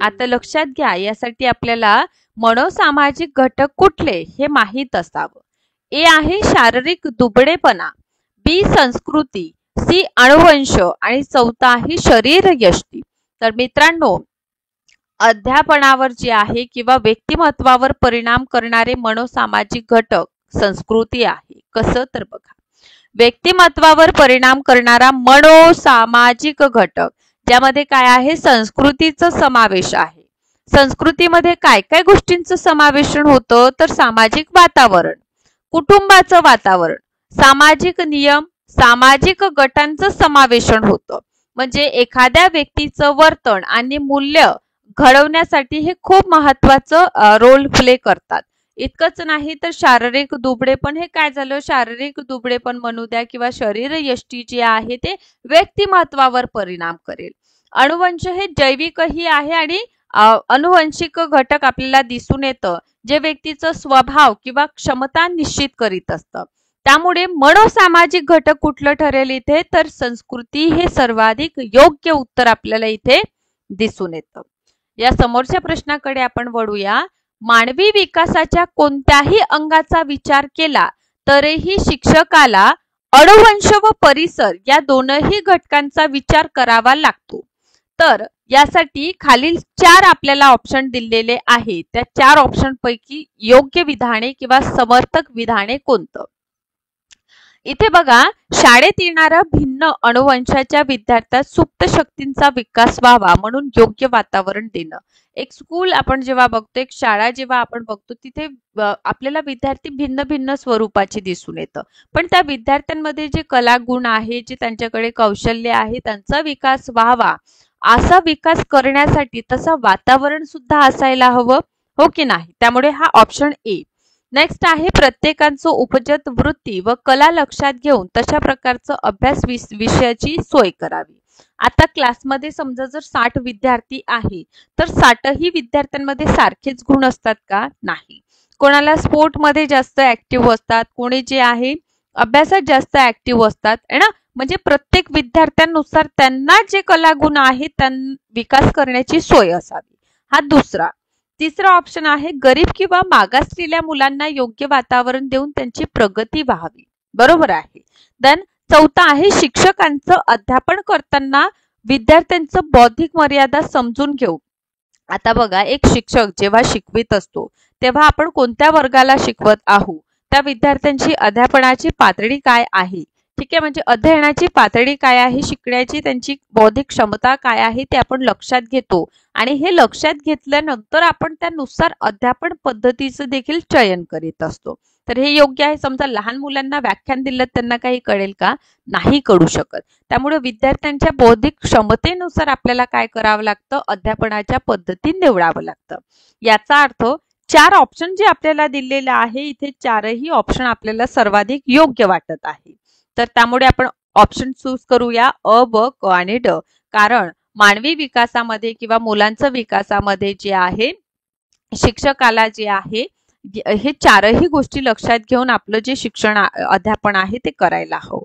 आता लक्षात घ्या यासाठी आपल्याला मनोसामाजिक घटक कुठले हे माहित असावं. ए आहे शारीरिक दुबळेपणा, बी संस्कृती, सी अनुवंश आणि चौथा आहे शरीर यष्टी. तर मित्रांनो अध्यापनावर जे आहे किंवा व्यक्तिमत्वावर परिणाम करणारे मनोसामाजिक घटक संस्कृती आहे. कसं तर बघा व्यक्तिमत्वावर परिणाम करणारा मनोसामाजिक घटक ज्यामध्ये काय आहे संस्कृतीचा समावेश आहे. संस्कृतीमध्ये काय काय गोष्टींचं समावेशन होतं तर सामाजिक वातावरण, कुटुंबाचं वातावरण, सामाजिक नियम, सामाजिक गटांचं समावेशन होतं. म्हणजे एखाद्या व्यक्तीचं वर्तन आणि मूल्य घडवण्यासाठी हे खूप महत्वाचं रोल प्ले करतात. इतकंच नाही तर शारीरिक दुबळेपण हे काय झालं शारीरिक दुबळेपण म्हणू द्या किंवा शरीर यष्टी जे आहे ते व्यक्तिमत्वावर परिणाम करेल. अनुवंश हे जैविकही आहे आणि अनुवंशिक घटक आपल्याला दिसून येतं जे व्यक्तीचं स्वभाव किंवा क्षमता निश्चित करीत असतं. त्यामुळे मनोसामाजिक घटक कुठलं ठरेल इथे तर संस्कृती हे सर्वाधिक योग्य उत्तर आपल्याला इथे दिसून येतं. या समोरच्या प्रश्नाकडे आपण वळूया. मानवी विकासाच्या कोणत्याही अंगाचा विचार केला तरीही शिक्षकाला अनुवंश व परिसर या दोनही घटकांचा विचार करावा लागतो. तर यासाठी खालील 4 आपल्याला ऑप्शन दिलेले आहे. त्या 4 ऑप्शन पैकी योग्य विधाने किंवा समर्थक विधाने कोणतं. इथे बघा शाळेत येणाऱ्या भिन्न अनुवंशाच्या विद्यार्थ्यात सुप्त शक्तींचा विकास व्हावा म्हणून योग्य वातावरण देणं. एक स्कूल आपण जेव्हा बघतो एक शाळा जेव्हा आपण बघतो तिथे आपल्याला विद्यार्थी भिन्न भिन्न स्वरूपाचे दिसून येतं. पण त्या विद्यार्थ्यांमध्ये जे कलागुण आहे जे त्यांच्याकडे कौशल्य आहे त्यांचा विकास व्हावा असा विकास करण्यासाठी तसं वातावरण सुद्धा असायला हवं हो की नाही. त्यामुळे हा ऑप्शन ए. नेक्स्ट आहे प्रत्येकाचं उपजत वृत्ती व कला लक्षात घेऊन तशा प्रकारचं अभ्यास विषयाची सोय करावी. आता क्लासमध्ये समजा जर 60 विद्यार्थी आहे तर 60ही विद्यार्थ्यांमध्ये सारखेच गुण असतात का? नाही. कोणाला स्पोर्टमध्ये जास्त ऍक्टिव्ह असतात, कोणी जे आहे अभ्यासात जास्त ऍक्टिव्ह असतात है ना. म्हणजे प्रत्येक विद्यार्थ्यांनुसार त्यांना जे कलागुण आहेत त्यांना विकास करण्याची सोय असावी. हा दुसरा. तिसरा ऑप्शन आहे गरीब किंवा मागासलेल्या मुलांना योग्य वातावरण देऊन त्यांची प्रगती व्हावी. बरोबर आहे. देन चौथा आहे शिक्षकांचं अध्यापन करताना विद्यार्थ्यांचं बौद्धिक मर्यादा समजून घेऊ. आता बघा, एक शिक्षक जेव्हा शिकवित असतो तेव्हा आपण कोणत्या वर्गाला शिकवत आहोत, त्या विद्यार्थ्यांची अध्यापनाची पातळी काय आहे, ठीक आहे, म्हणजे अध्ययनाची पातळी काय आहे, शिकण्याची त्यांची बौद्धिक क्षमता काय आहे ते आपण लक्षात घेतो आणि हे लक्षात घेतल्यानंतर आपण त्यानुसार अध्यापन पद्धतीचं देखील चयन करीत असतो. तर हे योग्य आहे. समजा लहान मुलांना व्याख्यान दिलं त्यांना काही कळेल का? नाही कळू शकत. त्यामुळे विद्यार्थ्यांच्या बौद्धिक क्षमतेनुसार आपल्याला काय करावं लागतं? अध्यापनाच्या पद्धती निवडावं लागतं. याचा अर्थ 4 ऑप्शन जे आपल्याला दिलेले आहे इथे 4ही ऑप्शन आपल्याला सर्वाधिक योग्य वाटत आहे. तर त्यामुळे आपण ऑप्शन चूज करूया अ, ब, क आणि ड. कारण मानवी विकासामध्ये किंवा मुलांच्या विकासामध्ये जे आहे शिक्षकाला जे आहे हे 4ही गोष्टी लक्षात घेऊन आपलं जे शिक्षण अध्यापन आहे ते करायला हवं.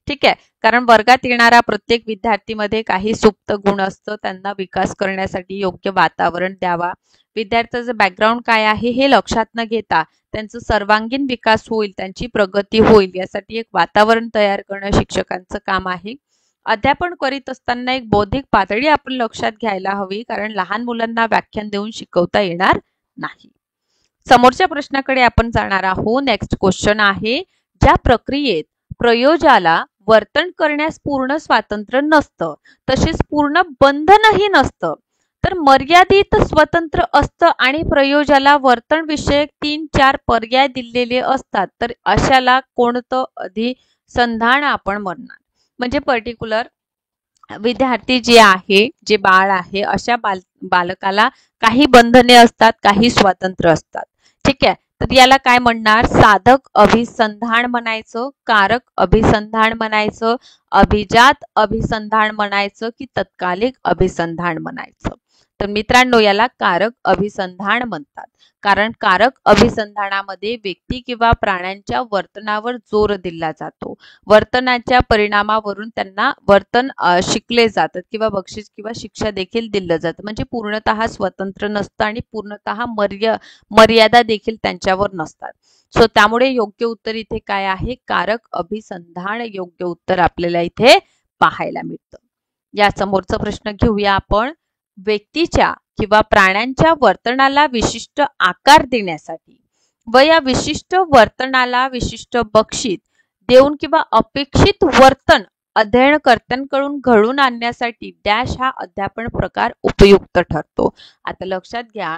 ठीक आहे. कारण वर्गात येणारा प्रत्येक विद्यार्थीमध्ये काही सुप्त गुण असतं, त्यांना विकास करण्यासाठी योग्य वातावरण द्यावा. विद्यार्थ्याचं बॅकग्राऊंड काय आहे हे लक्षात न घेता त्यांचं सर्वांगीण विकास होईल, त्यांची प्रगती होईल यासाठी एक वातावरण तयार करणं शिक्षकांचं काम आहे. अध्यापन करीत असताना एक बौद्धिक पातळी आपण लक्षात घ्यायला हवी, कारण लहान मुलांना व्याख्यान देऊन शिकवता येणार नाही. समोरच्या प्रश्नाकडे आपण जाणार आहोत. नेक्स्ट क्वेश्चन आहे, ज्या प्रक्रियेत प्रयोजाला वर्तन करण्यास पूर्ण स्वातंत्र्य नसतं तसेच पूर्ण बंधनही नसतं तर मर्यादित स्वतंत्र असतं आणि प्रयोजाला वर्तन विषयक 3-4 पर्याय दिलेले असतात तर अशाला कोणतं अधिसंधान आपण म्हणणार? म्हणजे पर्टिक्युलर विद्यार्थी जे आहे, जे बाळ आहे, अशा बालकाला काही बंधने असतात, काही स्वतंत्र असतात. ठीक आहे. तर याला काय म्हणणार? साधक अभिसंधान म्हणायचं, कारक अभिसंधान म्हणायचं, अभिजात अभिसंधान म्हणायचं की तत्कालिक अभिसंधान म्हणायचं? तर मित्रांनो याला कारक अभिसंधान म्हणतात. कारण कारक अभिसंधानामध्ये व्यक्ती किंवा प्राण्यांच्या वर्तनावर जोर दिला जातो. वर्तनाच्या परिणामावरून त्यांना वर्तन शिकले जातात किंवा बक्षीस किंवा शिक्षा देखील दिलं जातं. म्हणजे पूर्णतः स्वतंत्र नसतं आणि पूर्णतः मर्यादा देखील त्यांच्यावर नसतात. सो त्यामुळे योग्य उत्तर इथे काय आहे? कारक अभिसंधान योग्य उत्तर आपल्याला इथे पाहायला मिळतं. या समोरचा प्रश्न घेऊया आपण. व्यक्तीच्या किंवा प्राण्यांच्या वर्तनाला विशिष्ट आकार देण्यासाठी व या विशिष्ट वर्तनाला विशिष्ट बक्षीस देऊन किंवा अपेक्षित वर्तन अध्ययनकर्त्यांकडून घडून आणण्यासाठी डॅश हा अध्यापन प्रकार उपयुक्त ठरतो. आता लक्षात घ्या,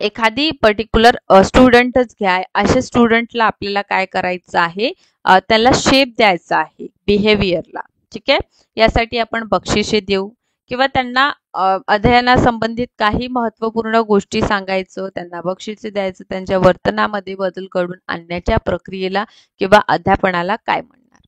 एखादी पर्टिक्युलर स्टुडंटच घ्या, अशा स्टुडंटला आपल्याला काय करायचं आहे? त्याला शेप द्यायचा आहे बिहेवियरला. ठीक आहे. यासाठी आपण बक्षिसे देऊ किंवा त्यांना अध्ययनासंबंधित काही महत्त्वपूर्ण गोष्टी सांगायचं, त्यांना बक्षिसे द्यायचं, त्यांच्या वर्तनामध्ये बदल घडून आणण्याच्या प्रक्रियेला किंवा अध्यापनाला काय म्हणणार?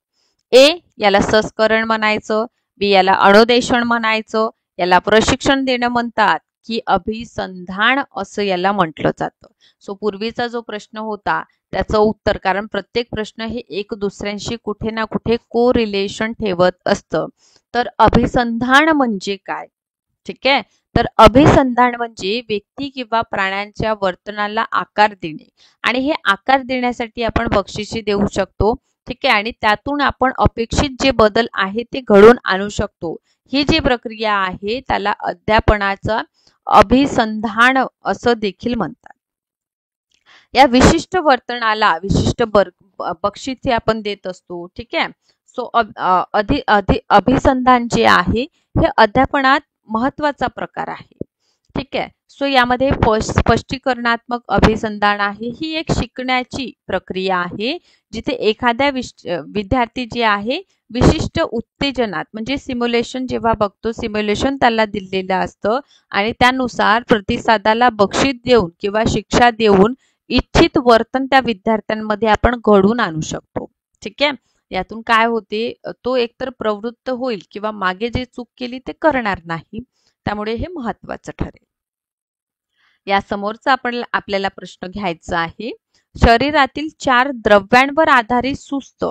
ए याला संस्करण म्हणायचं, बी याला अनुदेशन म्हणायचं, याला प्रशिक्षण देणं म्हणतात की अभिसंधान असं याला म्हटलं जातं. सो पूर्वीचा जो प्रश्न होता त्याचं उत्तर, कारण प्रत्येक प्रश्न हे एक दुसऱ्यांशी कुठे ना कुठे को रिलेशन ठेवत असतं. तर अभिसंधान म्हणजे काय? ठीक आहे. तर अभिसंधान म्हणजे व्यक्ती किंवा प्राण्यांच्या वर्तनाला आकार देणे आणि हे आकार देण्यासाठी आपण बक्षिसे देऊ शकतो. ठीक आहे. आणि त्यातून आपण अपेक्षित जे बदल आहे ते घडून आणू शकतो. ही जी प्रक्रिया आहे त्याला अध्यापनाचा अभिसंधान असं देखील म्हणतात. या विशिष्ट वर्तनाला विशिष्ट बक्षिसे आपण देत असतो. ठीक आहे. सो अभिसंधान जे आहे हे अध्यापनात महत्वाचा प्रकार आहे. ठीक आहे. सो यामध्ये स्पष्टीकरणात्मक अभिसंधान आहे, ही एक शिकण्याची प्रक्रिया आहे जिथे एखाद्या विद्यार्थी जे आहे विशिष्ट उत्तेजनात, म्हणजे सिम्युलेशन जेव्हा बघतो, सिम्युलेशन त्याला दिलेलं असतं आणि त्यानुसार प्रतिसादाला बक्षीस देऊन किंवा शिक्षा देऊन इच्छित वर्तन त्या विद्यार्थ्यांमध्ये आपण घडून आणू शकतो. ठीक आहे. यातून काय होते, तो एकतर प्रवृत्त होईल किंवा मागे जे चूक केली ते करणार नाही. त्यामुळे हे महत्वाचं ठरेल. या समोरचा आपल्याला प्रश्न घ्यायचा आहे. शरीरातील 4 द्रव्यांवर आधारित सुस्त,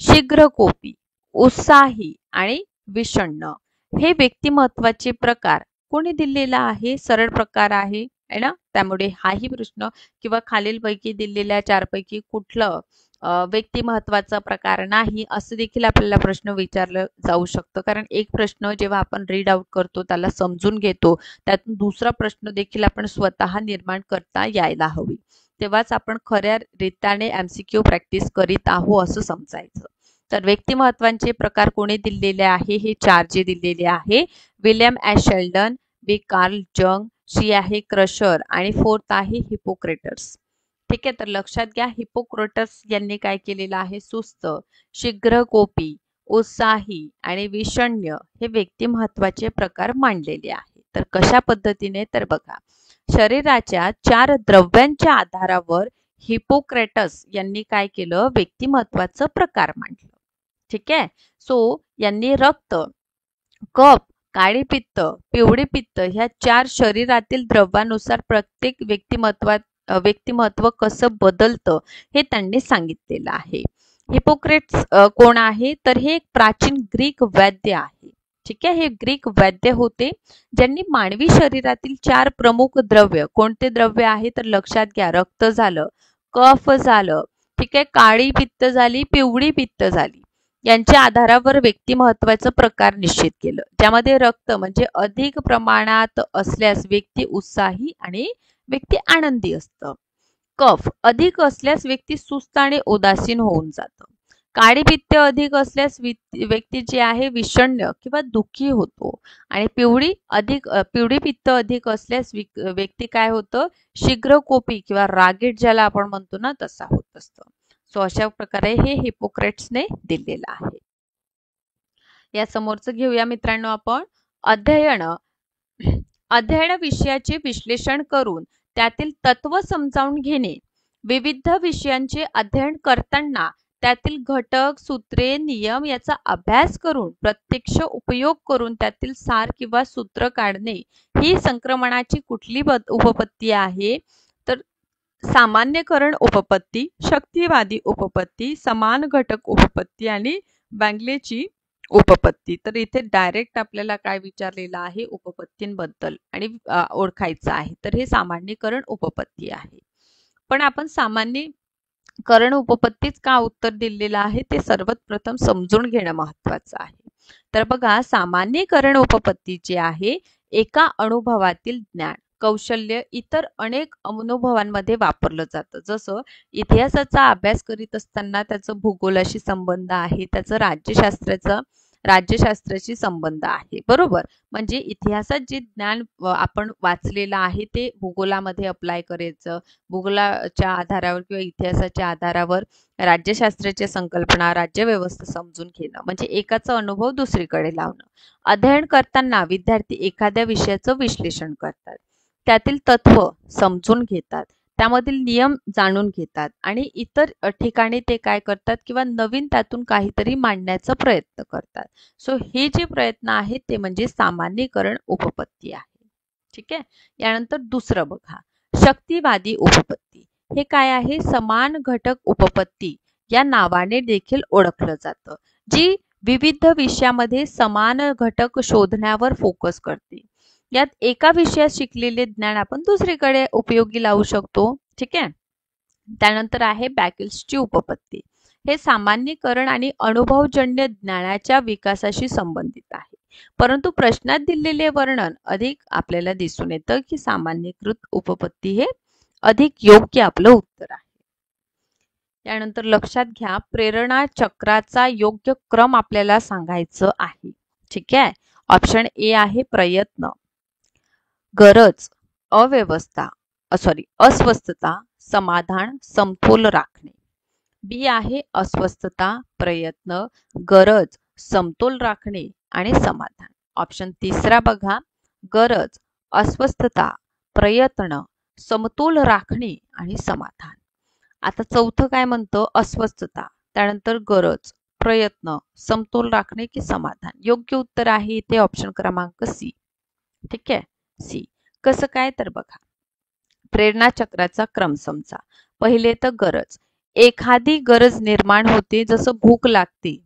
शीघ्रकोपी, उत्साही आणि विषण्ण हे व्यक्तिमत्वाचे प्रकार कोणी दिलेला आहे? सरळ प्रकार आहे ना. त्यामुळे हाही प्रश्न किंवा खालीलपैकी दिलेल्या 4 पैकी कुठलं व्यक्तिमत्वाचा प्रकार नाही असं देखील आपल्याला प्रश्न विचारलं जाऊ शकतं. कारण एक प्रश्न जेव्हा आपण रीड आउट करतो त्याला समजून घेतो, त्यातून दुसरा प्रश्न देखील आपण स्वतः निर्माण करता यायला हवी, तेव्हाच आपण खऱ्या रीतीने MCQ प्रॅक्टिस करीत आहो असं समजायचं. तर व्यक्तिमत्वांचे प्रकार कोणी दिलेले आहे? हे 4 जे दिलेले आहे. विल्यम ॲश शेल्डन, बी कार्ल जंग, सी आहे क्रशर आणि 4th आहे हिपोक्रेटस. ठीक आहे, तर लक्षात घ्या, हिपोक्रेटस यांनी काय केलेलं आहे? सुस्त, शीघ्रकोपी, उत्साही आणि विषण्ण हे व्यक्तिमत्वाचे प्रकार मांडलेले आहे. तर कशा पद्धतीने? तर बघा, शरीराच्या 4 द्रव्यांच्या आधारावर हिपोक्रेटस यांनी काय केलं? व्यक्तिमत्वाचं प्रकार मांडलं. ठीक आहे. सो यांनी रक्त, कफ, काळे पित्त, पिवळे पित्त ह्या 4 शरीरातील द्रव्यानुसार प्रत्येक व्यक्तिमत्व कसं बदलतं हे त्यांनी सांगितलेलं आहे. हिपोक्रेट्स कोण आहे? तर हे एक प्राचीन ग्रीक वैद्य आहे. ठीक आहे, हे ग्रीक वैद्य होते ज्यांनी मानवी शरीरातील 4 प्रमुख द्रव्य, कोणते द्रव्य आहे तर लक्षात घ्या, रक्त झालं, कफ झालं, ठीक आहे, काळी पित्त झाली, पिवळी पित्त झाली, यांच्या आधारावर व्यक्तिमत्वाचं प्रकार निश्चित केलं. ज्यामध्ये रक्त म्हणजे अधिक प्रमाणात असल्यास व्यक्ती उत्साही आणि व्यक्ती आनंदी असतं. कफ अधिक असल्यास व्यक्ती सुस्त आणि उदासीन होऊन जातं. काळी पित्त अधिक असल्यास व्यक्ती जे आहे विषण्ण किंवा दुःखी होतो. आणि पिवळी पित्त अधिक असल्यास व्यक्ती काय होतं? शीघ्रकोपी किंवा रागीट ज्याला आपण म्हणतो ना तसा होत असतं. सो अशा प्रकारे हे हिपोक्रेट्सने दिलेलं आहे. या समोरचं घेऊया मित्रांनो आपण. अध्ययन विषयाचे विश्लेषण करून त्यातील तत्व समजावून घेणे. विविध विषयांचे अध्ययन करताना त्यातील घटक, सूत्रे, नियम याचा अभ्यास करून प्रत्यक्ष उपयोग करून त्यातील सार किंवा सूत्र काढणे ही संक्रमणाची कुठली उपपत्ती आहे? तर सामान्यकरण उपपत्ती, शक्तिवादी उपपत्ती, समान घटक उपपत्ती आणि बँगलेची उपपत्ती. तर इथे डायरेक्ट आपल्याला काय विचारलेलं आहे? उपपत्तींबद्दल आणि ओळखायचं आहे. तर हे सामान्यकरण उपपत्ती आहे. पण आपण सामान्यकरण उपपत्तीच का उत्तर दिलेलं आहे ते सर्वात प्रथम समजून घेणं महत्वाचं आहे. तर बघा, सामान्यकरण उपपत्ती जे आहे एका अनुभवातील ज्ञान, कौशल्य इतर अनेक अनुभवांमध्ये वापरलं जातं. जसं इतिहासाचा अभ्यास करीत असताना त्याचं भूगोलाशी संबंध आहे, त्याचं राज्यशास्त्राशी संबंध आहे, बरोबर. म्हणजे इतिहासात जे ज्ञान आपण वाचलेलं आहे ते भूगोलामध्ये अप्लाय करायचं. भूगोलाच्या आधारावर किंवा इतिहासाच्या आधारावर राज्यशास्त्राच्या संकल्पना, राज्यव्यवस्था समजून घेणं म्हणजे एकाचा अनुभव दुसरीकडे लावणं. अध्ययन करताना विद्यार्थी एखाद्या विषयाचं विश्लेषण करतात, त्यातील तत्व समजून घेतात, त्यामधील नियम जाणून घेतात आणि इतर ठिकाणी ते काय करतात किंवा नवीन त्यातून काहीतरी मांडण्याचा प्रयत्न करतात. सो हे जे प्रयत्न आहेत ते म्हणजे सामान्यकरण उपपत्ती आहे. ठीक आहे. यानंतर दुसरं बघा, शक्तिवादी उपपत्ती. हे काय आहे? समान घटक उपपत्ती या नावाने देखील ओळखलं जातं, जी विविध विषयामध्ये समान घटक शोधण्यावर फोकस करते. यात एका विषयात शिकलेले ज्ञान आपण दुसरीकडे उपयोगी लावू शकतो. ठीक आहे. त्यानंतर आहे बॅकल्सची उपपत्ती. हे सामान्यकरण आणि अनुभवजन्य ज्ञानाच्या विकासाशी संबंधित आहे. परंतु प्रश्नात दिलेले वर्णन अधिक आपल्याला दिसून येतं की सामान्यीकृत उपपत्ती हे अधिक योग्य आपलं उत्तर आहे. त्यानंतर लक्षात घ्या, प्रेरणा चक्राचा योग्य क्रम आपल्याला सांगायचं आहे. ठीक आहे. ऑप्शन ए आहे प्रयत्न, गरज, अस्वस्थता, समाधान, समतोल राखणे. बी आहे अस्वस्थता, प्रयत्न, गरज, समतोल राखणे आणि समाधान. ऑप्शन तिसरा बघा, गरज, अस्वस्थता, प्रयत्न, समतोल राखणे आणि समाधान. आता चौथं काय म्हणतं? अस्वस्थता, त्यानंतर गरज, प्रयत्न, समतोल राखणे की समाधान? योग्य उत्तर आहे इथे ऑप्शन क्रमांक सी. ठीक आहे, सी. कसं काय तर बघा, प्रेरणा चक्राचा क्रम समजा. पहिले तर गरज. एखादी गरज निर्माण होते, जसं भूक लागते,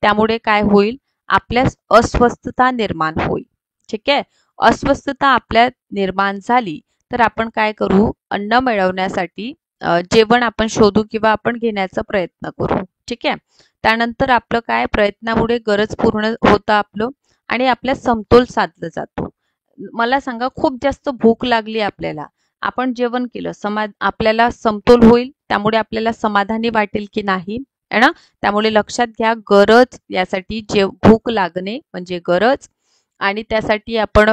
त्यामुळे काय होईल, आपल्यास अस्वस्थता निर्माण होईल. ठीक आहे, अस्वस्थता आपल्यात निर्माण झाली तर आपण काय करू, अन्न मिळवण्यासाठी जेवण आपण शोधू किंवा आपण घेण्याचा प्रयत्न करू. ठीक आहे, त्यानंतर आपलं काय, प्रयत्नामुळे गरज पूर्ण होतं आपलं आणि आपल्या समतोल साधला जातो. मला सांगा, खूप जास्त भूक लागली आपल्याला, आपण जेवण केलं, आपल्याला समतोल होईल, त्यामुळे आपल्याला समाधानी वाटेल की नाही, है ना? त्यामुळे लक्षात घ्या, गरज यासाठी भूक लागणे म्हणजे गरज, आणि त्यासाठी आपण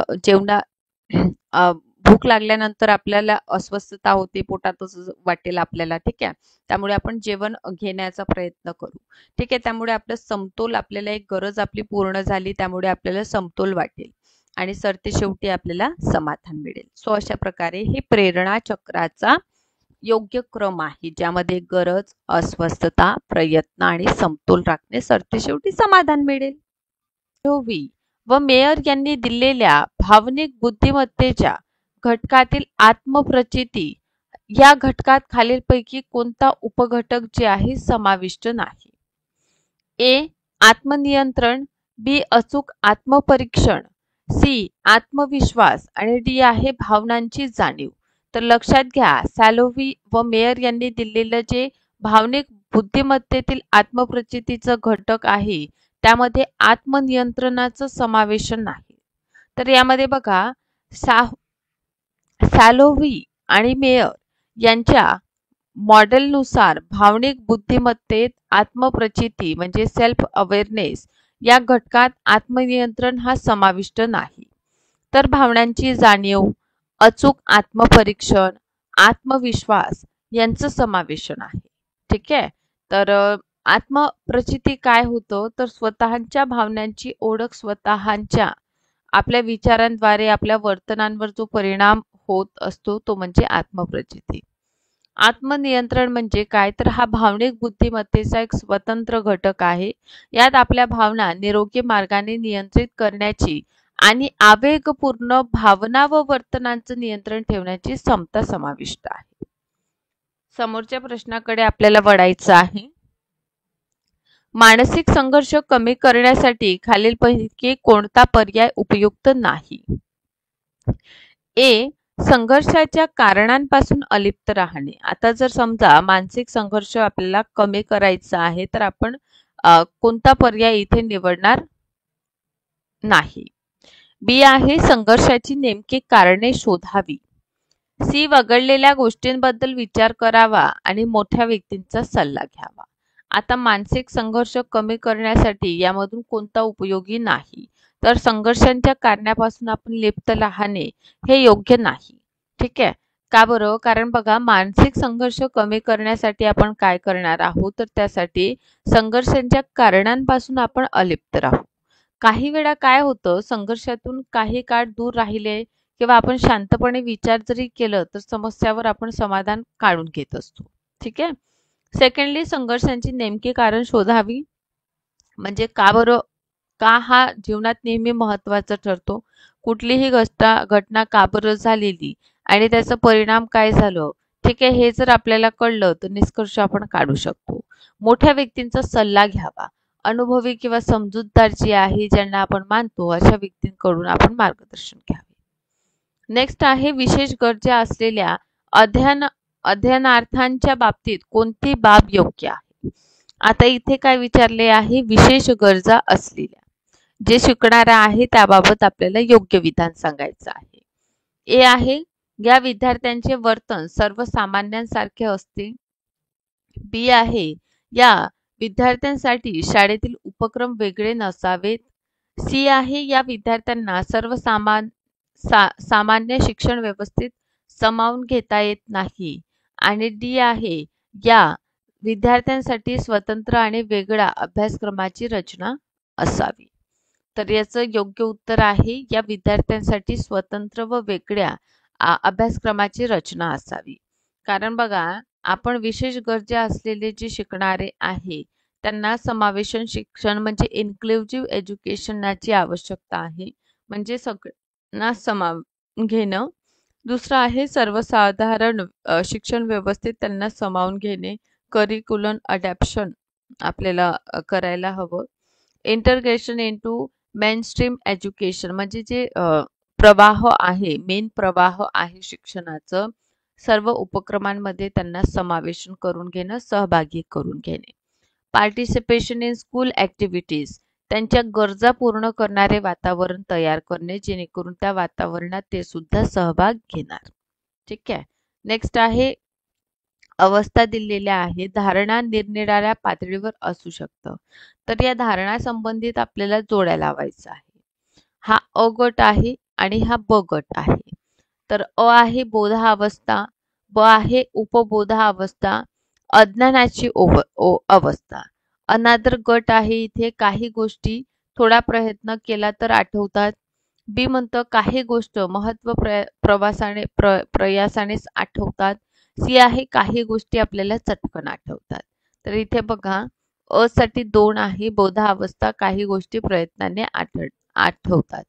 भूक लागल्यानंतर आपल्याला अस्वस्थता होते, पोटातच वाटेल आपल्याला. ठीक आहे, त्यामुळे आपण जेवण घेण्याचा प्रयत्न करू. ठीक आहे, त्यामुळे आपलं समतोल, आपल्याला एक गरज आपली पूर्ण झाली, त्यामुळे आपल्याला समतोल वाटेल आणि सरते शेवटी आपल्याला समाधान मिळेल. सो अशा प्रकारे हे प्रेरणा चक्राचा योग्य क्रम आहे, ज्यामध्ये गरज, अस्वस्थता, प्रयत्न आणि समतोल राखणे, सरते शेवटी समाधान मिळेल. व मेयर यांनी दिलेल्या भावनिक बुद्धिमत्तेच्या घटकातील आत्मप्रचिती या घटकात खालीलपैकी कोणता उपघटक जे आहे समाविष्ट नाही? ए. आत्मनियंत्रण, बी. अचूक आत्मपरीक्षण, सी. आत्मविश्वास आणि डी आहे भावनांची जाणीव. तर लक्षात घ्या, सॅलोव्ही व मेयर यांनी दिलेलं जे भावनिक बुद्धिमत्तेतील आत्मप्रचितीचं घटक आहे, त्यामध्ये आत्मनियंत्रणाचं समावेशन नाही. तर यामध्ये बघा, सॅलोव्ही आणि मेयर यांच्या मॉडेलनुसार भावनिक बुद्धिमत्तेत आत्मप्रचिती म्हणजे सेल्फ अवेअरनेस या घटकात आत्मनियंत्रण हा समाविष्ट नाही. तर भावनांची जाणीव, अचूक आत्मपरीक्षण, आत्मविश्वास यांचं समावेशन आहे. ठीक आहे, तर आत्मप्रचिती काय होतं, तर स्वतःच्या भावनांची ओळख, स्वतःच्या आपल्या विचारांद्वारे आपल्या वर्तनांवर जो परिणाम होत असतो तो म्हणजे आत्मप्रचिती. आत्मनियंत्रण म्हणजे काय, तर हा भावनिक बुद्धिमत्तेचा एक स्वतंत्र घटक आहे. यात आपल्या भावना निरोगी मार्गाने नियंत्रित करण्याची आणि आवेगपूर्ण भावना व वर्तनांचं नियंत्रण ठेवण्याची क्षमता समाविष्ट आहे. समोरच्या प्रश्नाकडे आपल्याला वळायचं आहे. मानसिक संघर्ष कमी करण्यासाठी खालीलपैकी कोणता पर्याय उपयुक्त नाही? ए. संघर्षाच्या कारणांपासून अलिप्त राहणे. आता जर समजा मानसिक संघर्ष आपल्याला कमी करायचा आहे, तर आपण कोणता पर्याय इथे निवडणार नाही? बी आहे संघर्षाची नेमकी कारणे शोधावी. सी. वगळलेल्या गोष्टींबद्दल विचार करावा आणि मोठ्या व्यक्तींचा सल्ला घ्यावा. आता मानसिक संघर्ष कमी करण्यासाठी यामधून कोणता उपयोगी नाही? तर संघर्षांच्या कारणापासून आपण लिप्त राहणे हे योग्य नाही. ठीक आहे, का बरं? कारण बघा, मानसिक संघर्ष कमी करण्यासाठी आपण काय करणार आहोत, तर त्यासाठी संघर्षांच्या कारणांपासून आपण अलिप्त राहू. काही वेळा काय होतं, संघर्षातून काही काळ दूर राहिले किंवा आपण शांतपणे विचार जरी केलं तर समस्यावर आपण समाधान काढून घेत असतो. ठीक आहे. सेकंडली, संघर्षांची नेमकी कारण शोधावी. म्हणजे का बरं, का हा जीवनात नेहमी महत्त्वाचा ठरतो, कुठलीही घटना का बरं झालेली आणि त्याचा परिणाम काय झालं, ठीक आहे, हे जर आपल्याला कळलं तर निष्कर्ष आपण काढू शकतो. मोठ्या व्यक्तींचा सल्ला घ्यावा. अनुभवी किंवा समजूतदार जे आहे, ज्यांना आपण मानतो, अशा व्यक्तींकडून आपण मार्गदर्शन घ्यावे. नेक्स्ट आहे विशेष गरजा असलेल्या अध्ययनार्थांच्या बाबतीत कोणती बाब योग्य आहे? आता इथे काय विचारले आहे, विशेष गरजा असलेल्या जे शिकणारे आहे त्याबाबत आपल्याला योग्य विधान सांगायचं आहे. ए आहे, या विद्यार्थ्यांचे वर्तन सर्वसामान्यांसारखे असते. बी आहे, या विद्यार्थ्यांसाठी शाळेतील उपक्रम वेगळे नसावेत. सी आहे, या विद्यार्थ्यांना सामान्य शिक्षण व्यवस्थेत सामावून घेता येत नाही. आणि डी आहे, या विद्यार्थ्यांसाठी स्वतंत्र आणि वेगळ्या अभ्यासक्रमाची रचना असावी. तर याचं योग्य उत्तर आहे, या विद्यार्थ्यांसाठी स्वतंत्र व वेगळ्या अभ्यासक्रमाची रचना असावी. कारण बघा, आपण विशेष गरजा असलेले जे शिकणारे आहे त्यांना समावेशन शिक्षण म्हणजे इन्क्लुझिव्ह एज्युकेशनची आवश्यकता आहे, म्हणजे सगळ्यांना सामावून घेणं. दुसरं आहे सर्वसाधारण शिक्षण व्यवस्थेत त्यांना सामावून घेणे, करिक्युलम अडॅप्शन आपल्याला करायला हवं. इंटरग्रेशन इनटू मेनस्ट्रीम एज्युकेशन म्हणजे जे प्रवाह आहे, मेन प्रवाह आहे शिक्षणाचं, सर्व उपक्रमांमध्ये त्यांना समावेशन करून घेणं, सहभागी करून घेणे. पार्टिसिपेशन इन स्कूल ॲक्टिव्हिटीज त्यांच्या गरजा पूर्ण करणारे वातावरण तयार करणे, जेणेकरून त्या वातावरणात ते सुद्धा सहभाग घेणार. ठीक आहे. नेक्स्ट आहे अवस्था दिलेल्या आहे. धारणा निरनिराळ्या पातळीवर असू शकतं. तर या धारणा संबंधित आपल्याला जोड्या लावायचा आहे. हा अ गट आहे आणि हा ब गट आहे. तर अ आहे बोधावस्था, ब आहे उपबोधावस्था, अज्ञानाची अवस्था. अनादर गट आहे. इथे काही गोष्टी थोडा प्रयत्न केला तर आठवतात. बी म्हणतं काही गोष्ट महत्व प्रयासानेच आठवतात. सी आहे काही गोष्टी आपल्याला चटकन आठवतात. तर इथे बघा अ साठी 2 आहे बोधावस्था, काही गोष्टी प्रयत्नाने आठवतात.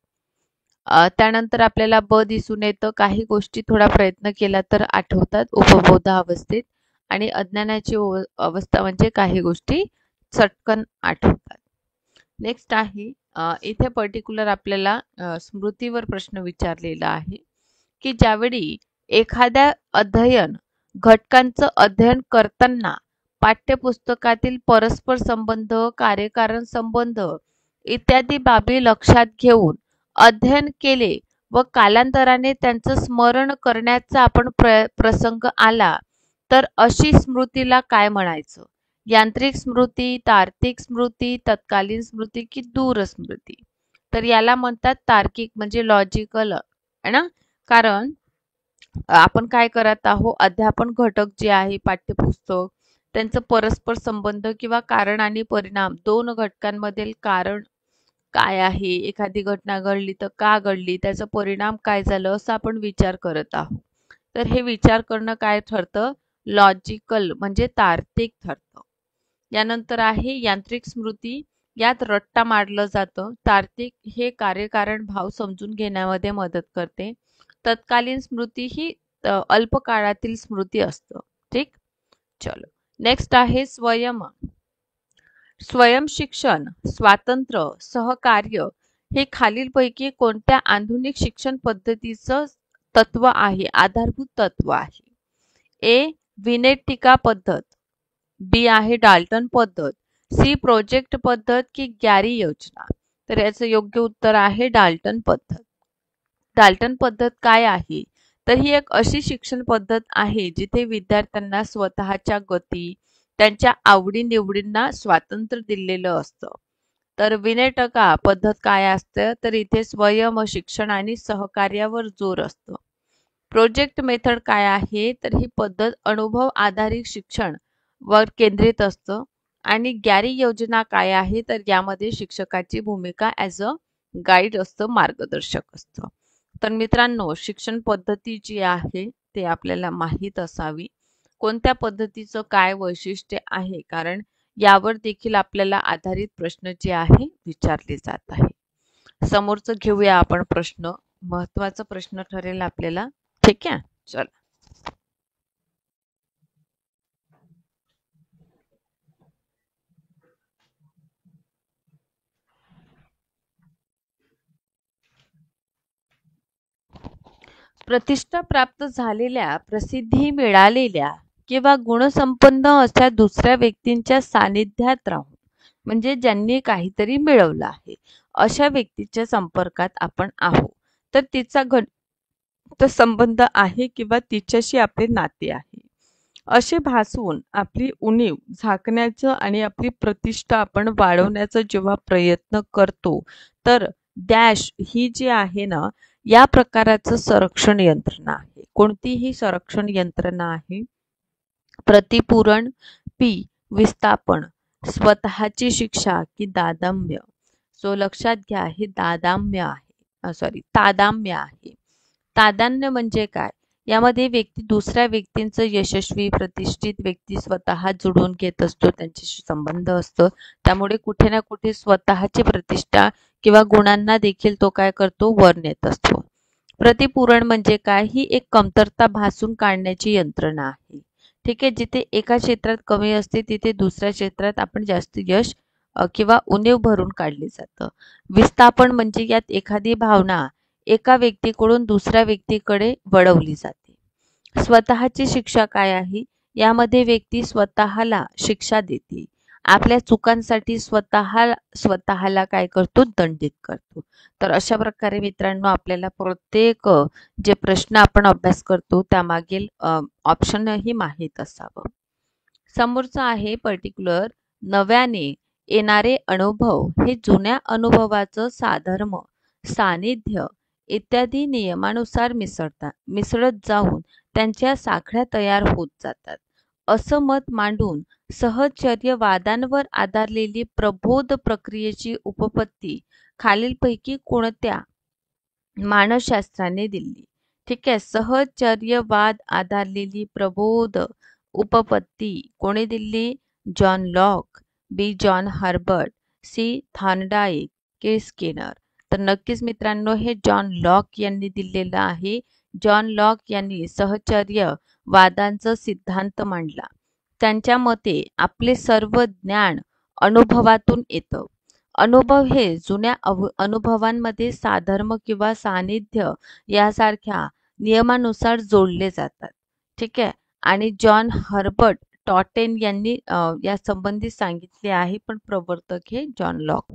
त्यानंतर आपल्याला ब दिसून येतं काही गोष्टी थोडा प्रयत्न केला तर आठवतात उपबोधावस्थेत, आणि अज्ञानाची अवस्था म्हणजे काही गोष्टी चटकन आठवतात. नेक्स्ट आहे इथे पर्टिक्युलर आपल्याला स्मृतीवर प्रश्न विचारलेला आहे की ज्यावेळी एखाद्या अध्ययन घटकांचं अध्ययन करताना पाठ्यपुस्तकातील परस्पर संबंध, कार्यकारण संबंध इत्यादी बाबी लक्षात घेऊन अध्ययन केले व कालांतराने त्यांचं स्मरण करण्याचा आपण प्रसंग आला तर अशी स्मृतीला काय म्हणायचं? यांत्रिक स्मृती, तार्किक स्मृती, तत्कालीन स्मृती की दूर स्मृती? तर याला म्हणतात तार्किक म्हणजे लॉजिकल आहे ना, कारण आपण काय करत आहोत, अध्यापन घटक जे आहे पाठ्यपुस्तक त्यांचं परस्पर संबंध किंवा कारण आणि परिणाम, दोन घटकांमधील कारण काय आहे, एखादी घटना घडली तर का घडली, त्याचा परिणाम काय झालं असं आपण विचार करत आहोत. तर हे विचार करणं काय ठरतं? लॉजिकल म्हणजे तार्किक ठरतं. यानंतर आहे यांत्रिक स्मृती, यात रट्टा मारलं जातं. तार्किक हे कार्यकारण भाव समजून घेण्यामध्ये मदत करते. तत्कालीन स्मृती ही अल्पकाळातील स्मृती असतं. ठीक. चलो नेक्स्ट आहे स्वयंशिक्षण, स्वातंत्र्य, सहकार्य हे खालीलपैकी कोणत्या आधुनिक शिक्षण पद्धतीचं तत्व आहे, आधारभूत तत्व आहे? ए विनेटिका पद्धत, बी आहे डाल्टन पद्धत, सी प्रोजेक्ट पद्धत की गॅरी योजना? तर याचं योग्य उत्तर आहे डाल्टन पद्धत. डाल्टन पद्धत काय आहे? तर ही एक अशी शिक्षण पद्धत आहे जिथे विद्यार्थ्यांना स्वतःच्या गती, त्यांच्या आवडी-निवडींना स्वातंत्र्य दिलेलं असतं. तर विनेटका पद्धत काय असतं? तर इथे स्वयं शिक्षण आणि सहकार्यावर जोर असतो. प्रोजेक्ट मेथड काय आहे? तर ही पद्धत अनुभव आधारित शिक्षण वर केंद्रित असतं. आणि गॅरी योजना काय आहे? तर यामध्ये शिक्षकाची भूमिका ॲज अ गाईड असतं, मार्गदर्शक असतं. तर मित्रांनो, शिक्षण पद्धती जी आहे ते आपल्याला माहीत असावी. कोणत्या पद्धतीचं काय वैशिष्ट्य आहे, कारण यावर देखील आपल्याला आधारित प्रश्न जे आहे विचारले जात आहे. समोरचं घेऊया आपण प्रश्न, महत्त्वाचा प्रश्न ठरेल आपल्याला. ठीक आहे, चला. प्रतिष्ठा प्राप्त झालेल्या, प्रसिद्धी मिळालेल्या किंवा गुणसंपन्न अशा दुसऱ्या व्यक्तींच्या सानिध्यात राहून, म्हणजे ज्यांनी काहीतरी मिळवलं आहे अशा व्यक्तीच्या संपर्कात आपण आहोत, तर तिचा घट्ट संबंध आहे किंवा तिच्याशी आपले नाते आहे असे भासवून आपली उणीव झाकण्याचं आणि आपली प्रतिष्ठा आपण वाढवण्याचा जेव्हा प्रयत्न करतो, तर डॅश ही जी आहे ना, या प्रकाराचं संरक्षण यंत्रणा आहे. कोणतीही संरक्षण यंत्रणा आहे? प्रतिपूरण, पी विस्थापन, स्वतःची शिक्षा की दादाम्य? सो लक्षात घ्या, हे दादाम्य आहे, तादाम्य आहे. तादान्य म्हणजे काय? यामध्ये व्यक्ती दुसऱ्या व्यक्तींचं यशस्वी प्रतिष्ठित व्यक्ती स्वतः जुळवून घेत असतो, त्यांच्याशी संबंध असतो. त्यामुळे कुठे ना कुठे स्वतःची प्रतिष्ठा किंवा गुणांना देखील तो काय करतो, वर नेत असतो. प्रतिपूरण म्हणजे काय, ही एक कमतरता भासून काढण्याची यंत्रणा आहे. ठीक आहे, जिथे एका क्षेत्रात कमी असते तिथे दुसऱ्या क्षेत्रात आपण जास्त यश किंवा उणीव भरून काढली जातं. विस्थापन म्हणजे यात एखादी भावना एका व्यक्तीकडून दुसऱ्या व्यक्तीकडे वळवली जाते. स्वतःची शिक्षा काय आहे, यामध्ये व्यक्ती स्वतःला शिक्षा देते. आपल्या चुकांसाठी स्वतःला काय करतो, दंडित करतो. तर अशा प्रकारे मित्रांनो आपल्याला प्रत्येक जे प्रश्न आपण अभ्यास करतो त्यामागील ऑप्शनही माहीत असावं. समोरचं आहे पर्टिक्युलर, नव्याने येणारे अनुभव हे जुन्या अनुभवाचं साधर्म, सानिध्य इत्यादी नियमानुसार मिसळत जाऊन त्यांच्या साखळ्या तयार होत जातात. असं मत मांडून सहचर्यवादांवर आधारलेली प्रबोध प्रक्रियेची उपपत्ती खालीलपैकी कोणत्या मानसशास्त्राने दिली? ठीक आहे, सहचर्यवाद आधारलेली प्रबोध उपपत्ती कोणी दिली? जॉन लॉक, बी जॉन हर्बर्ट, सी थॉर्नडाईक, के स्किनर. तर नक्कीच मित्रांनो हे जॉन लॉक यांनी दिलेलं आहे. जॉन लॉक यांनी सहचर्यवादांचा सिद्धांत मांडला. त्यांच्या मते आपले सर्व ज्ञान अनुभवातून येतं. अनुभव हे जुन्या अनुभवांमध्ये साधर्म किंवा सानिध्य यासारख्या नियमानुसार जोडले जातात. ठीक आहे, आणि जॉन हर्बर्ट टॉटेन यांनी या संबंधी सांगितले आहे, पण प्रवर्तक हे जॉन लॉक.